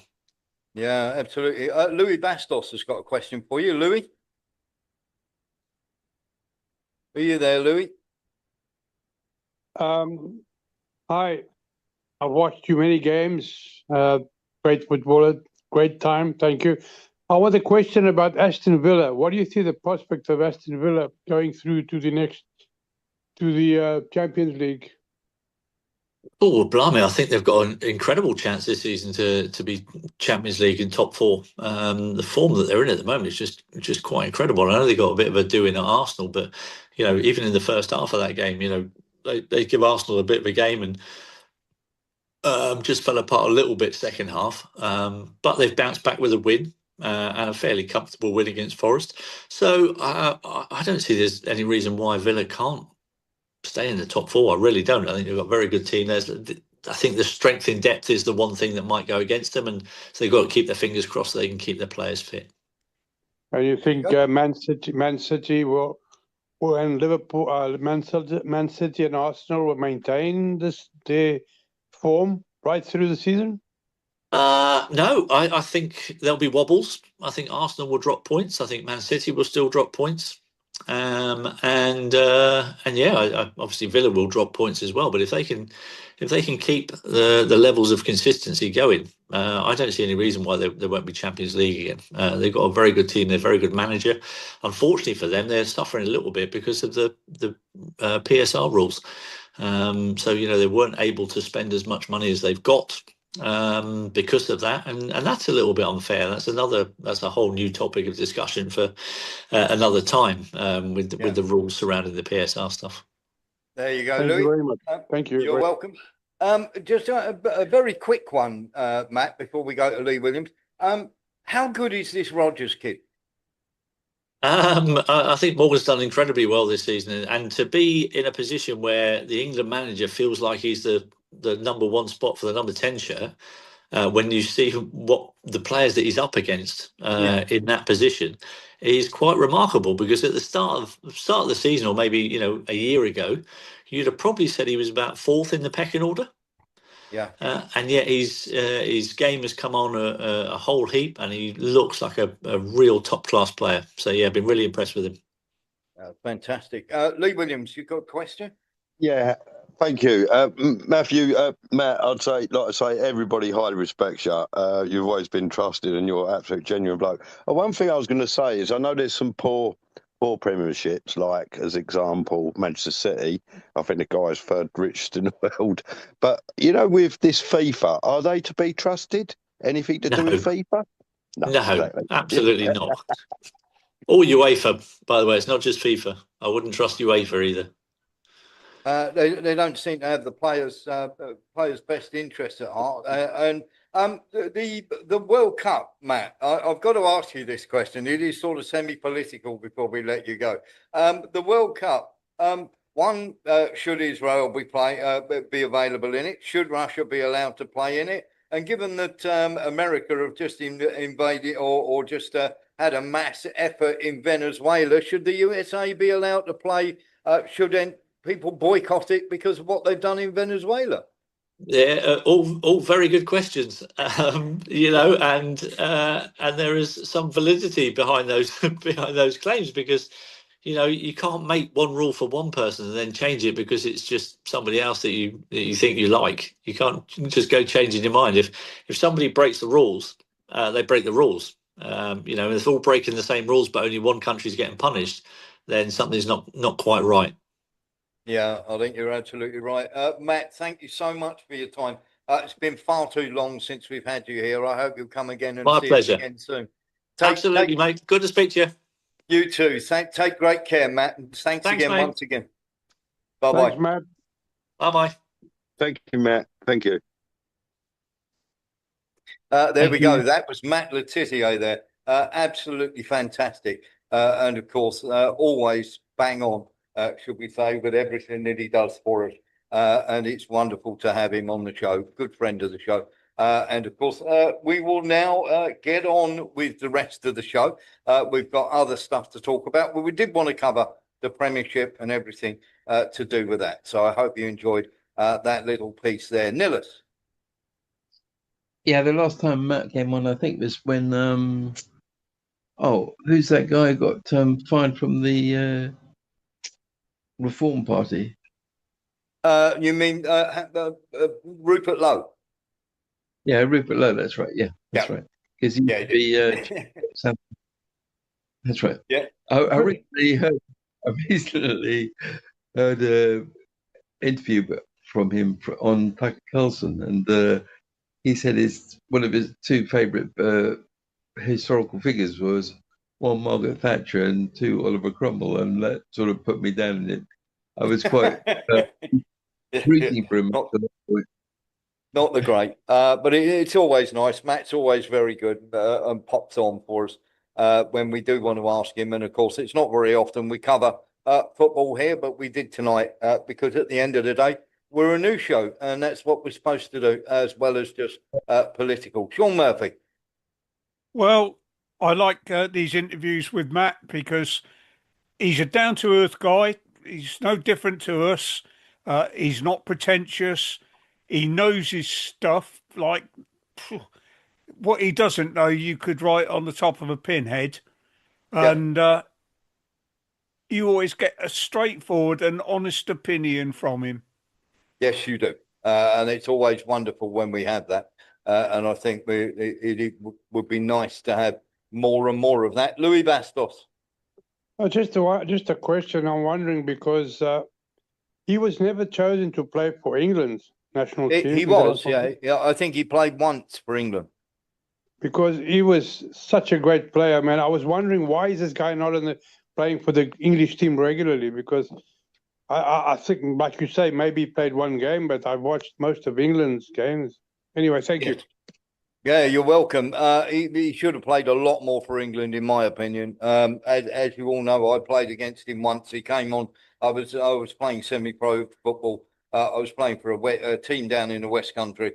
Yeah, absolutely. Louis Bastos has got a question for you. Louis? Are you there, Louis? Hi. I've watched too many games. Great footballer, great time. Thank you. I want a question about Aston Villa. What do you see the prospect of Aston Villa going through to the Champions League? Oh, blimey, I think they've got an incredible chance this season to be Champions League in top 4. The form that they're in at the moment is just quite incredible. I know they got a bit of a doing at Arsenal, but even in the first half of that game, they give Arsenal a bit of a game, and just fell apart a little bit second half, but they've bounced back with a win. And a fairly comfortable win against Forest. So I don't see there's any reason why Villa can't stay in the top four. I really don't. I think they've got a very good team. I think the strength in depth is the one thing that might go against them, and so they've got to keep their fingers crossed so they can keep their players fit. And you think Man City will, and Liverpool, Man City and Arsenal will maintain their form right through the season? No, I think there'll be wobbles. I think Arsenal will drop points. I think Man City will still drop points. And yeah, obviously Villa will drop points as well. But if they can keep the levels of consistency going, I don't see any reason why they won't be Champions League again. They've got a very good team, they're a very good manager. Unfortunately for them, they're suffering a little bit because of the PSR rules. So they weren't able to spend as much money as they've got. Because of that, and that's a little bit unfair. That's a whole new topic of discussion for another time with the rules surrounding the PSR stuff. There you go, Thank Louis. you very much. Thank you. You're welcome. Just a very quick one, Matt, before we go to Lee Williams. How good is this Rodgers kid? I think Morgan's done incredibly well this season, and to be in a position where the England manager feels like he's the number one spot for the number 10 shirt, when you see what the players that he's up against in that position, is quite remarkable. Because at the start of the season, or maybe a year ago, you'd have probably said he was about fourth in the pecking order. Yeah. And yet his game has come on a whole heap, and he looks like a real top class player. So yeah, I've been really impressed with him. Fantastic. Lee Williams, you got a question? Yeah, thank you, Matthew. Matt, I'd say, like I say, everybody highly respects you. You've always been trusted, and you're an absolute genuine bloke. One thing I was going to say is, I know there's some poor premierships, like as example Manchester City. I think the guy's third richest in the world. But with this FIFA, are they to be trusted? Anything to do with FIFA? No, exactly. Absolutely not. Or UEFA, by the way. It's not just FIFA. I wouldn't trust UEFA either. They don't seem to have the players' best interests at heart. And the World Cup, Matt, I've got to ask you this question. It is sort of semi-political before we let you go. The World Cup, should Israel be available in it? Should Russia be allowed to play in it? And given that America have just invaded or just had a mass effort in Venezuela, should the USA be allowed to play? Should people boycott it because of what they've done in Venezuela? Yeah, all very good questions, and there is some validity behind those claims, because you can't make one rule for one person and then change it because it's just somebody else that you think you like. You can't just go changing your mind. If somebody breaks the rules, they break the rules. If they're all breaking the same rules but only one country's getting punished, then something's not quite right. Yeah, I think you're absolutely right. Matt, thank you so much for your time. It's been far too long since we've had you here. I hope you'll come again and see us again soon. Absolutely, mate. Good to speak to you. You too. Take great care, Matt. And thanks again, mate. once again. Bye-bye. Thanks, Matt. Bye-bye. Thank you, Matt. Thank you. There we go. That was Matt Le Tissier there. Absolutely fantastic. And of course, always bang on. Should we say, with everything that he does for us. And it's wonderful to have him on the show. Good friend of the show. And of course, we will now get on with the rest of the show. We've got other stuff to talk about, but we did want to cover the Premiership and everything to do with that. So I hope you enjoyed that little piece there. Nillis. Yeah, the last time Matt came on, I think, was when who's that guy who got fined from the Reform Party? You mean Rupert Lowe? Yeah, Rupert Lowe. That's right. Yeah, that's right. Because he used to be. That's right. Yeah. I recently heard an interview from him on Tucker Carlson, and he said one of his two favourite historical figures was one, Margaret Thatcher, and two, Oliver Cromwell, and that sort of put me down in it. I was quite rooting for him. not the great. But it's always nice. Matt's always very good and pops on for us when we do want to ask him. And of course, it's not very often we cover football here, but we did tonight because at the end of the day, we're a news show, and that's what we're supposed to do, as well as just political. Sean Murphy. Well, I like these interviews with Matt because he's a down-to-earth guy. He's no different to us. He's not pretentious. He knows his stuff. Like what he doesn't know, you could write on the top of a pinhead, and you always get a straightforward and honest opinion from him. Yes, you do. And it's always wonderful when we have that. And I think it would be nice to have more and more of that. Louis Bastos. Oh, just a question. I'm wondering because he was never chosen to play for England's national team. He was, yeah. I think he played once for England. Because he was such a great player, man. I was wondering why is this guy not playing for the English team regularly? Because I think, like you say, maybe he played one game, but I've watched most of England's games. Anyway, thank you. Yeah, you're welcome. He should have played a lot more for England, in my opinion. As you all know, I played against him once. He came on. I was playing semi-pro football. I was playing for a team down in the West Country.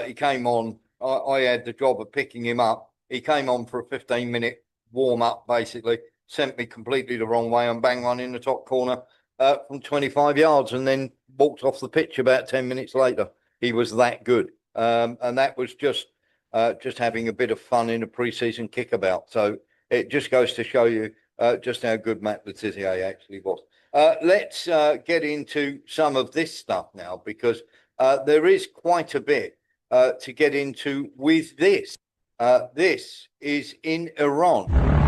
He came on. I had the job of picking him up. He came on for a 15-minute warm-up, basically. Sent me completely the wrong way and bang one in the top corner from 25 yards, and then walked off the pitch about 10 minutes later. He was that good. And that was just having a bit of fun in a pre-season kickabout. So it just goes to show you just how good Matt Le Tissier actually was. Let's get into some of this stuff now, because there is quite a bit to get into with this. This is in Iran.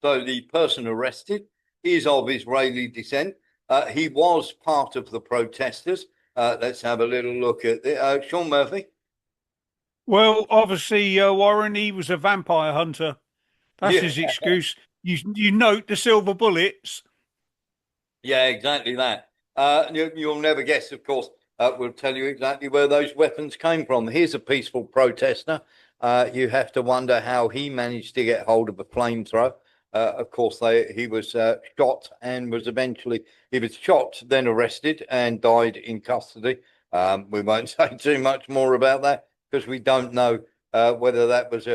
So the person arrested is of Israeli descent. He was part of the protesters. Let's have a little look at it. Sean Murphy. Well, obviously, Warren, he was a vampire hunter. That's his excuse. You note the silver bullets. Yeah, exactly that. You'll never guess, of course. We'll tell you exactly where those weapons came from. Here's a peaceful protester. You have to wonder how he managed to get hold of a flamethrower. Of course, he was shot and he was shot, then arrested and died in custody. We won't say too much more about that because we don't know whether that was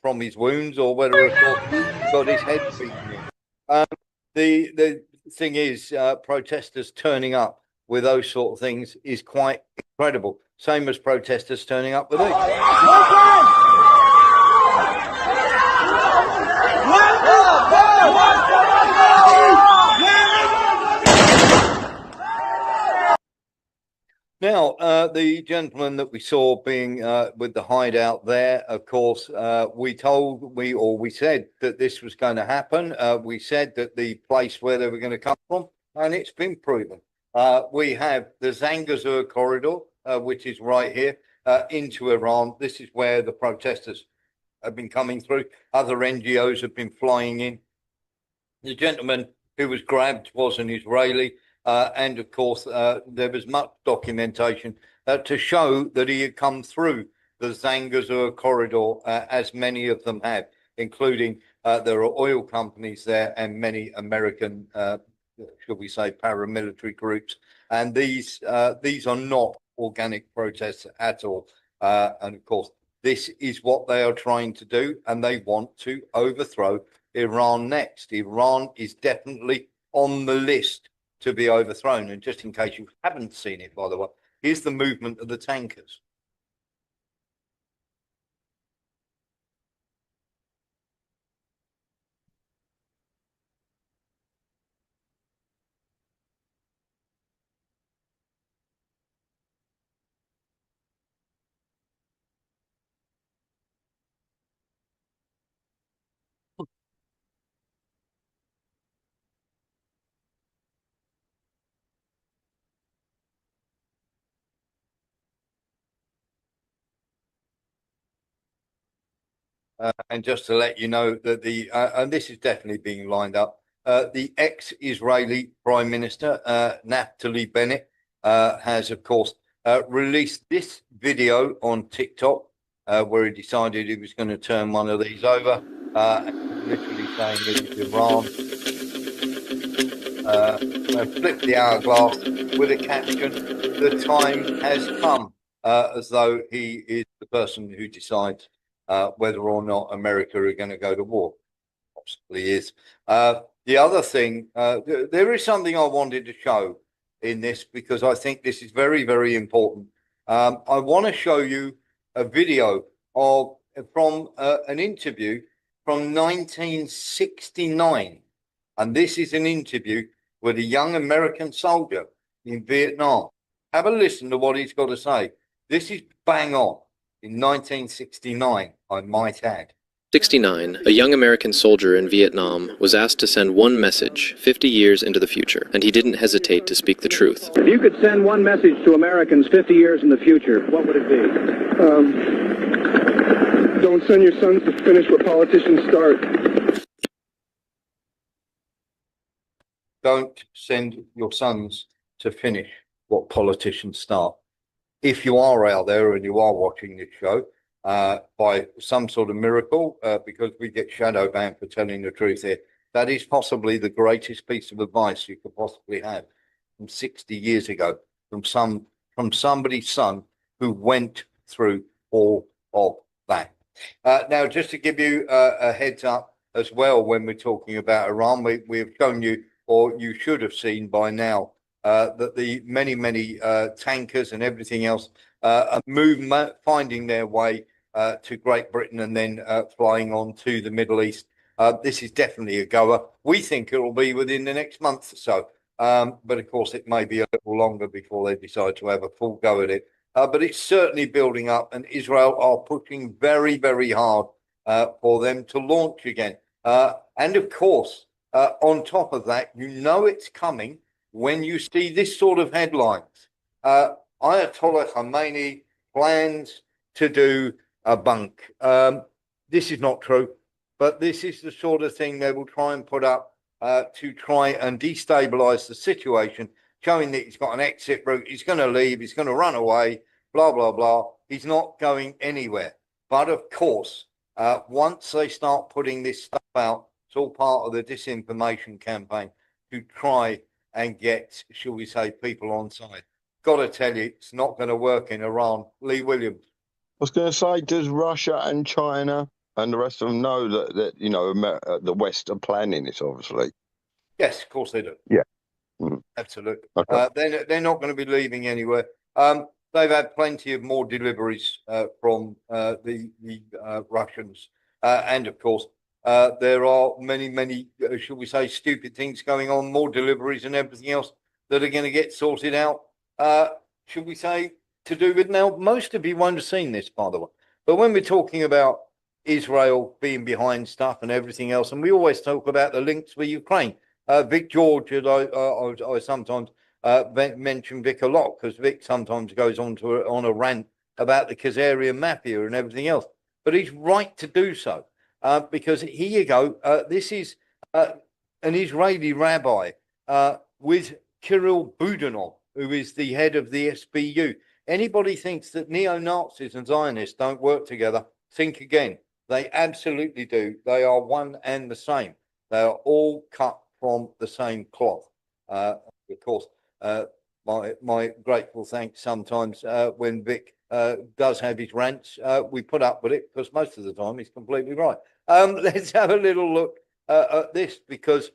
from his wounds or whether, of course, he got his head beaten in. The thing is, protesters turning up with those sort of things is quite incredible. Same as protesters turning up with these. Now, the gentleman that we saw being with the hideout there, of course, we said that this was going to happen. We said that the place where they were going to come from, and it's been proven. We have the Zangezur corridor, which is right here, into Iran. This is where the protesters have been coming through. Other NGOs have been flying in. The gentleman who was grabbed was an Israeli. And of course, there was much documentation to show that he had come through the Zangezur corridor, as many of them have, including there are oil companies there and many American, shall we say, paramilitary groups. And these are not organic protests at all. And of course, this is what they are trying to do, and they want to overthrow Iran next. Iran is definitely on the list to be overthrown. And just in case you haven't seen it, by the way, Here's the movement of the tankers. And just to let you know that and this is definitely being lined up, the ex-Israeli Prime Minister, Naftali Bennett, has, of course, released this video on TikTok, where he decided he was going to turn one of these over, and literally saying it is Iran. Flip the hourglass with a caption, "The time has come," as though he is the person who decides whether or not America are going to go to war. Possibly is. The other thing, there is something I wanted to show in this because I think this is very, very important. I want to show you a video from an interview from 1969. And this is an interview with a young American soldier in Vietnam. Have a listen to what he's got to say. This is bang on in 1969, I might add. 69, a young American soldier in Vietnam was asked to send one message 50 years into the future, and he didn't hesitate to speak the truth. If you could send one message to Americans 50 years in the future, what would it be? Don't send your sons to finish what politicians start. Don't send your sons to finish what politicians start. If you are out there and you are watching this show, by some sort of miracle, because we get shadow banned for telling the truth here, that is possibly the greatest piece of advice you could possibly have from 60 years ago, from somebody's son who went through all of that. Now, just to give you a heads up as well, when we're talking about Iran, we've shown you, or you should have seen by now, that the many tankers and everything else are finding their way to Great Britain and then flying on to the Middle East. This is definitely a goer. We think it will be within the next month or so, but of course it may be a little longer before they decide to have a full go at it. But it's certainly building up, and Israel are pushing very, very hard for them to launch again. And of course, on top of that, you know it's coming when you see this sort of headlines. Ayatollah Khamenei plans to do a bunk. This is not true, but this is the sort of thing they will try and put up to try and destabilize the situation, showing that he's got an exit route, he's going to leave, he's going to run away, blah, blah, blah. He's not going anywhere. But of course, once they start putting this stuff out, it's all part of the disinformation campaign to try and get, shall we say, people on side. Got to tell you, it's not going to work in Iran. Lee Williams. I was going to say, does Russia and China and the rest of them know that you know, the West are planning this, obviously? Yes, of course they do. Yeah. Mm. Absolutely. Okay. They're not going to be leaving anywhere. They've had plenty of more deliveries from the Russians. And of course, there are many, shall we say, stupid things going on, more deliveries and everything else that are going to get sorted out, should we say, to do with now. Most of you won't have seen this, by the way. But when we're talking about Israel being behind stuff and everything else, and we always talk about the links with Ukraine. Vic George, I sometimes mention Vic a lot because Vic sometimes goes on a rant about the Khazarian mafia and everything else. But he's right to do so because here you go. This is an Israeli rabbi with Kirill Budanov, who is the head of the SBU. Anybody thinks that neo-Nazis and Zionists don't work together, think again. They absolutely do. They are one and the same. They are all cut from the same cloth. Of course, my grateful thanks sometimes when Vic does have his rants, we put up with it because most of the time he's completely right. Let's have a little look at this because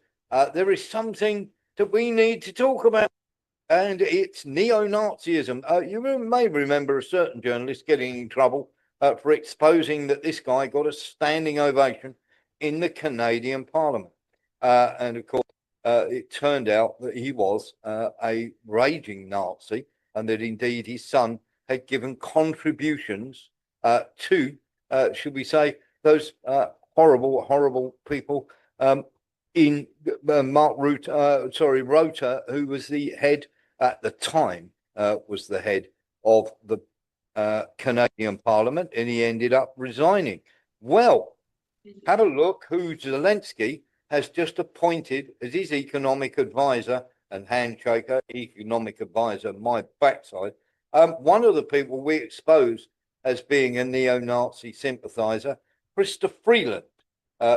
there is something that we need to talk about. and it's neo-Nazism. You may remember a certain journalist getting in trouble for exposing that this guy got a standing ovation in the Canadian Parliament. And of course, it turned out that he was a raging Nazi, and that indeed his son had given contributions to, should we say, those horrible people in Mark Rota, who was the head at the time, was the head of the Canadian Parliament, and he ended up resigning. Well, have a look who Zelensky has just appointed as his economic advisor and handshaker, economic advisor, my backside. One of the people we exposed as being a neo-Nazi sympathizer, Krista Freeland,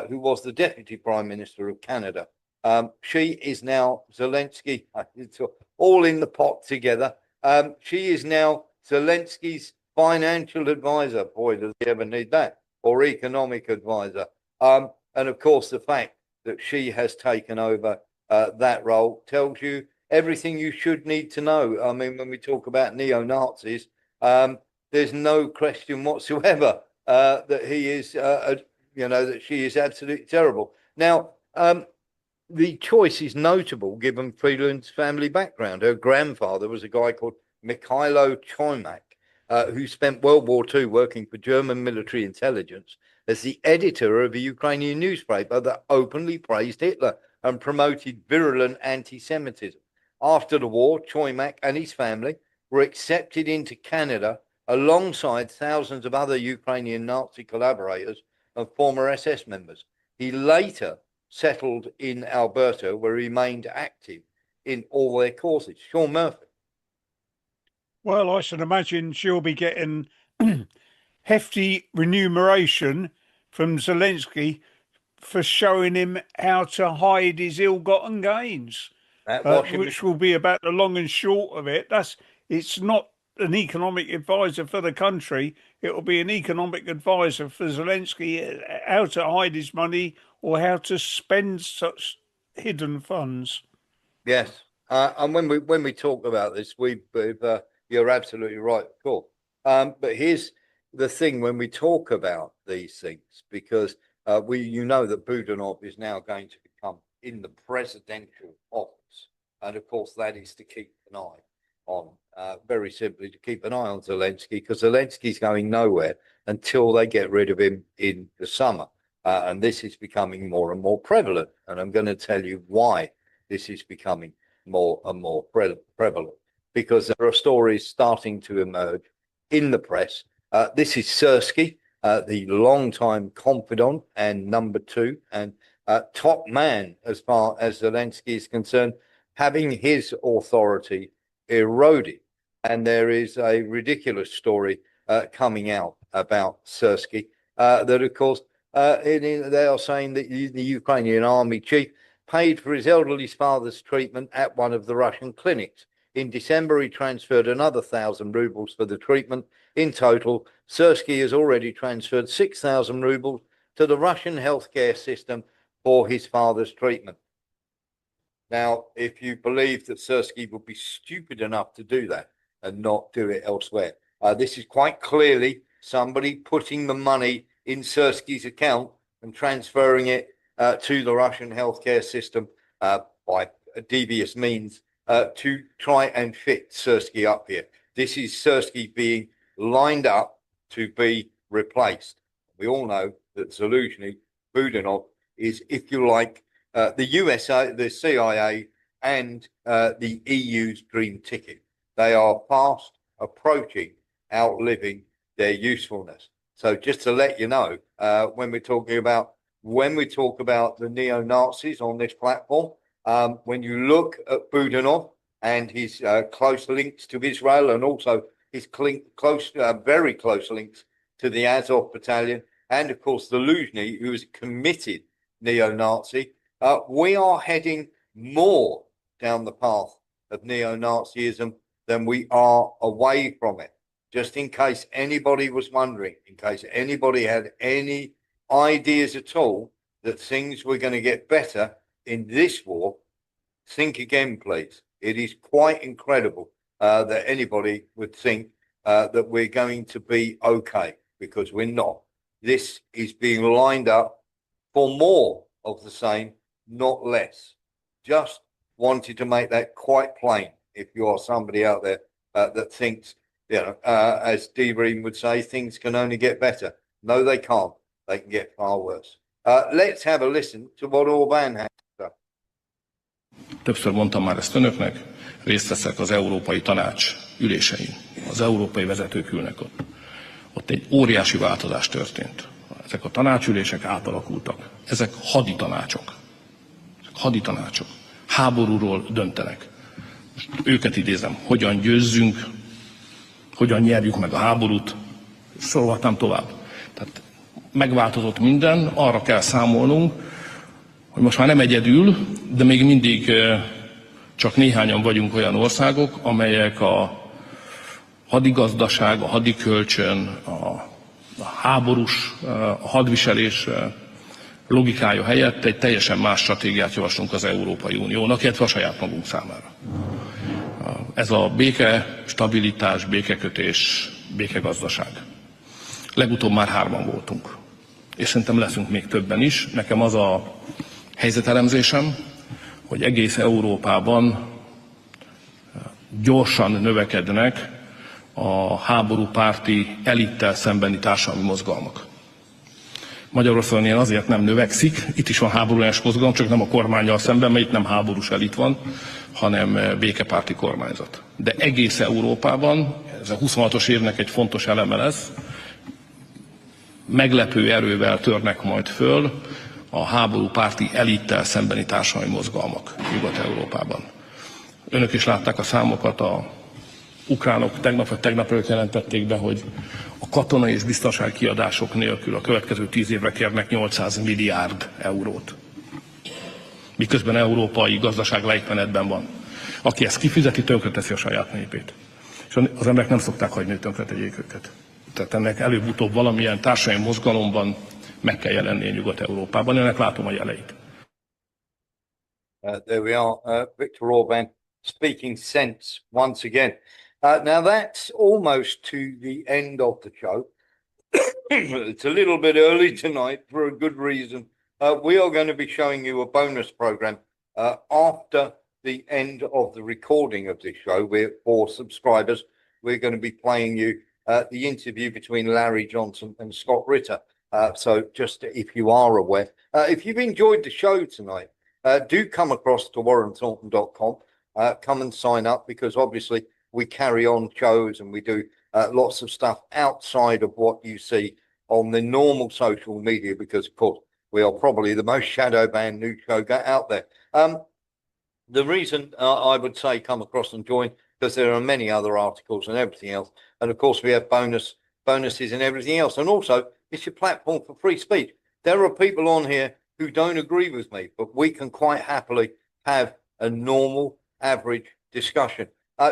who was the Deputy Prime Minister of Canada. She is now Zelensky, it's all in the pot together. She is now Zelensky's financial advisor. Boy, does he ever need that, or economic advisor. And of course, the fact that she has taken over that role tells you everything you should need to know. I mean, when we talk about neo-Nazis, there's no question whatsoever that he is, that she is absolutely terrible. Now, the choice is notable given Freeland's family background. Her grandfather was a guy called Mikhailo Choimak, who spent World War II working for German military intelligence as the editor of a Ukrainian newspaper that openly praised Hitler and promoted virulent anti-Semitism. After the war, Choimak and his family were accepted into Canada alongside thousands of other Ukrainian Nazi collaborators and former SS members. He later settled in Alberta, where he remained active in all their causes. Sean Murphy. Well, I should imagine she'll be getting hefty remuneration from Zelensky for showing him how to hide his ill-gotten gains, which will be about the long and short of it. It's not an economic advisor for the country. It will be an economic advisor for Zelensky, how to hide his money or how to spend such hidden funds. Yes, and when we talk about this, you're absolutely right, of course. But here's the thing: when we talk about these things, because you know that Budanov is now going to become in the presidential office, and of course that is to keep an eye on, very simply to keep an eye on Zelensky, because Zelensky's going nowhere until they get rid of him in the summer, and this is becoming more and more prevalent, and I'm going to tell you why this is becoming more and more prevalent, because there are stories starting to emerge in the press. This is Sersky, the longtime confidant and number two and top man as far as Zelensky is concerned, having his authority eroded. And there is a ridiculous story coming out about Sersky that, of course, they are saying that the Ukrainian army chief paid for his elderly father's treatment at one of the Russian clinics. In December, he transferred another 1,000 rubles for the treatment. In total, Sersky has already transferred 6,000 rubles to the Russian healthcare system for his father's treatment. Now, if you believe that Sersky would be stupid enough to do that and not do it elsewhere, this is quite clearly somebody putting the money in Sersky's account and transferring it to the Russian healthcare system by devious means to try and fit Sersky up here. This is Sersky being lined up to be replaced. We all know that Zaluzhny, Budanov, is, if you like, the USA, the CIA, and the EU's dream ticket. They are fast approaching outliving their usefulness. So just to let you know, when we talk about the neo-Nazis on this platform, when you look at Budanov and his close links to Israel, and also his very close links to the Azov battalion, and of course Zaluzhny, who is a committed neo-Nazi, we are heading more down the path of neo-Nazism than we are away from it. Just in case anybody was wondering, in case anybody had any ideas at all that things were going to get better in this war, think again, please. It is quite incredible that anybody would think that we're going to be okay, because we're not. This is being lined up for more of the same, not less. Just wanted to make that quite plain. If you are somebody out there that thinks, as Dee Ream would say, things can only get better. No, they can't. They can get far worse. Let's have a listen to what Orbán has to say. Többször mondtam már ezt önöknek, részt veszek az Európai Tanács ülésein. Az európai vezetők ülnek ott. Ott egy óriási változás történt. Ezek a tanácsülések átalakultak. Ezek haditanácsok. Haditanácsok. Háborúról döntenek. Most őket idézem, hogyan győzzünk, hogyan nyerjük meg a háborút, sorolhatnám tovább. Tehát megváltozott minden, arra kell számolnunk, hogy most már nem egyedül, de még mindig csak néhányan vagyunk olyan országok, amelyek a hadigazdaság, a hadikölcsön, a háborús, a hadviselés logikája helyett egy teljesen más stratégiát javaslunk az Európai Uniónak, illetve a saját magunk számára. Ez a béke, stabilitás, békekötés, békegazdaság. Legutóbb már 3-an voltunk, és szerintem leszünk még többen is. Nekem az a helyzetelemzésem, hogy egész Európában gyorsan növekednek a háborúpárti elittel szembeni társadalmi mozgalmak. Magyarországon ilyen azért nem növekszik, itt is van háborús mozgalom, csak nem a kormánnyal szemben, mert itt nem háborús elit van, hanem békepárti kormányzat. De egész Európában, ez a 26-os évnek egy fontos eleme lesz, meglepő erővel törnek majd föl a háborúpárti elittel szembeni társadalmi mozgalmak Nyugat-Európában. Önök is látták a számokat, a ukránok tegnap előtt jelentették be, hogy a katonai és biztonsági kiadások nélkül a következő 10 évre kérnek 800 milliárd eurót. Miközben európai gazdaság lejtmenetben van. Aki ezt kifizeti, tönkreteszi a saját népét. És az emberek nem szokták hagyni, hogy tönkretegyék őket. Tehát ennek előbb-utóbb valamilyen társadalmi mozgalomban meg kell jelennie Nyugat-Európában. Ennek látom a jeleit. There we are, Viktor Orbán speaking sense once again. Now that's almost to the end of the show. It's a little bit early tonight for a good reason. We are going to be showing you a bonus program after the end of the recording of this show. For subscribers, we're going to be playing you the interview between Larry Johnson and Scott Ritter. So just if you are aware, if you've enjoyed the show tonight, do come across to warrenthornton.com. Come and sign up, because obviously we carry on shows and we do lots of stuff outside of what you see on the normal social media, because of course we are probably the most shadow banned news show out there. The reason I would say come across and join, because there are many other articles and everything else, and of course we have bonuses and everything else, and also it's your platform for free speech. There are people on here who don't agree with me, but we can quite happily have a normal average discussion.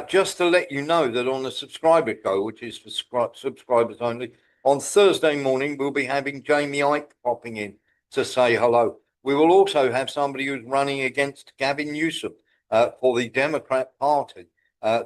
Just to let you know that on the subscriber show, which is for subscribers only, on Thursday morning we'll be having Jamie Ike popping in to say hello. We will also have somebody who's running against Gavin Newsom for the Democrat Party.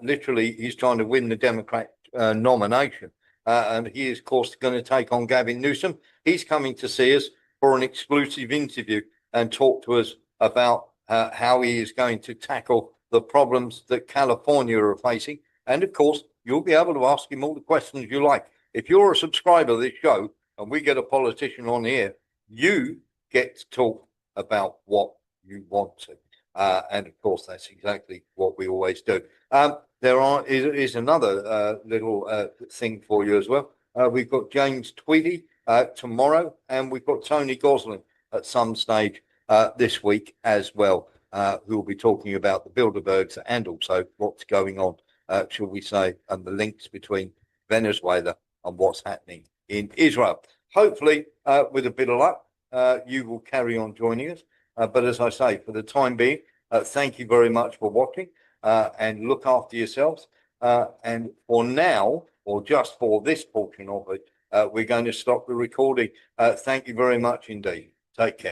Literally, he's trying to win the Democrat nomination. And he is, of course, going to take on Gavin Newsom. He's coming to see us for an exclusive interview and talk to us about how he is going to tackle the problems that California are facing. And of course, you'll be able to ask him all the questions you like. If you're a subscriber of this show and we get a politician on here, you get to talk about what you want to. And of course, that's exactly what we always do. There is another little thing for you as well. We've got James Tweedy tomorrow, and we've got Tony Gosling at some stage this week as well, who will be talking about the Bilderbergs and also what's going on, shall we say, and the links between Venezuela and what's happening in Israel. Hopefully, with a bit of luck, you will carry on joining us. But as I say, for the time being, thank you very much for watching, and look after yourselves. And for now, or just for this portion of it, we're going to stop the recording. Thank you very much indeed. Take care.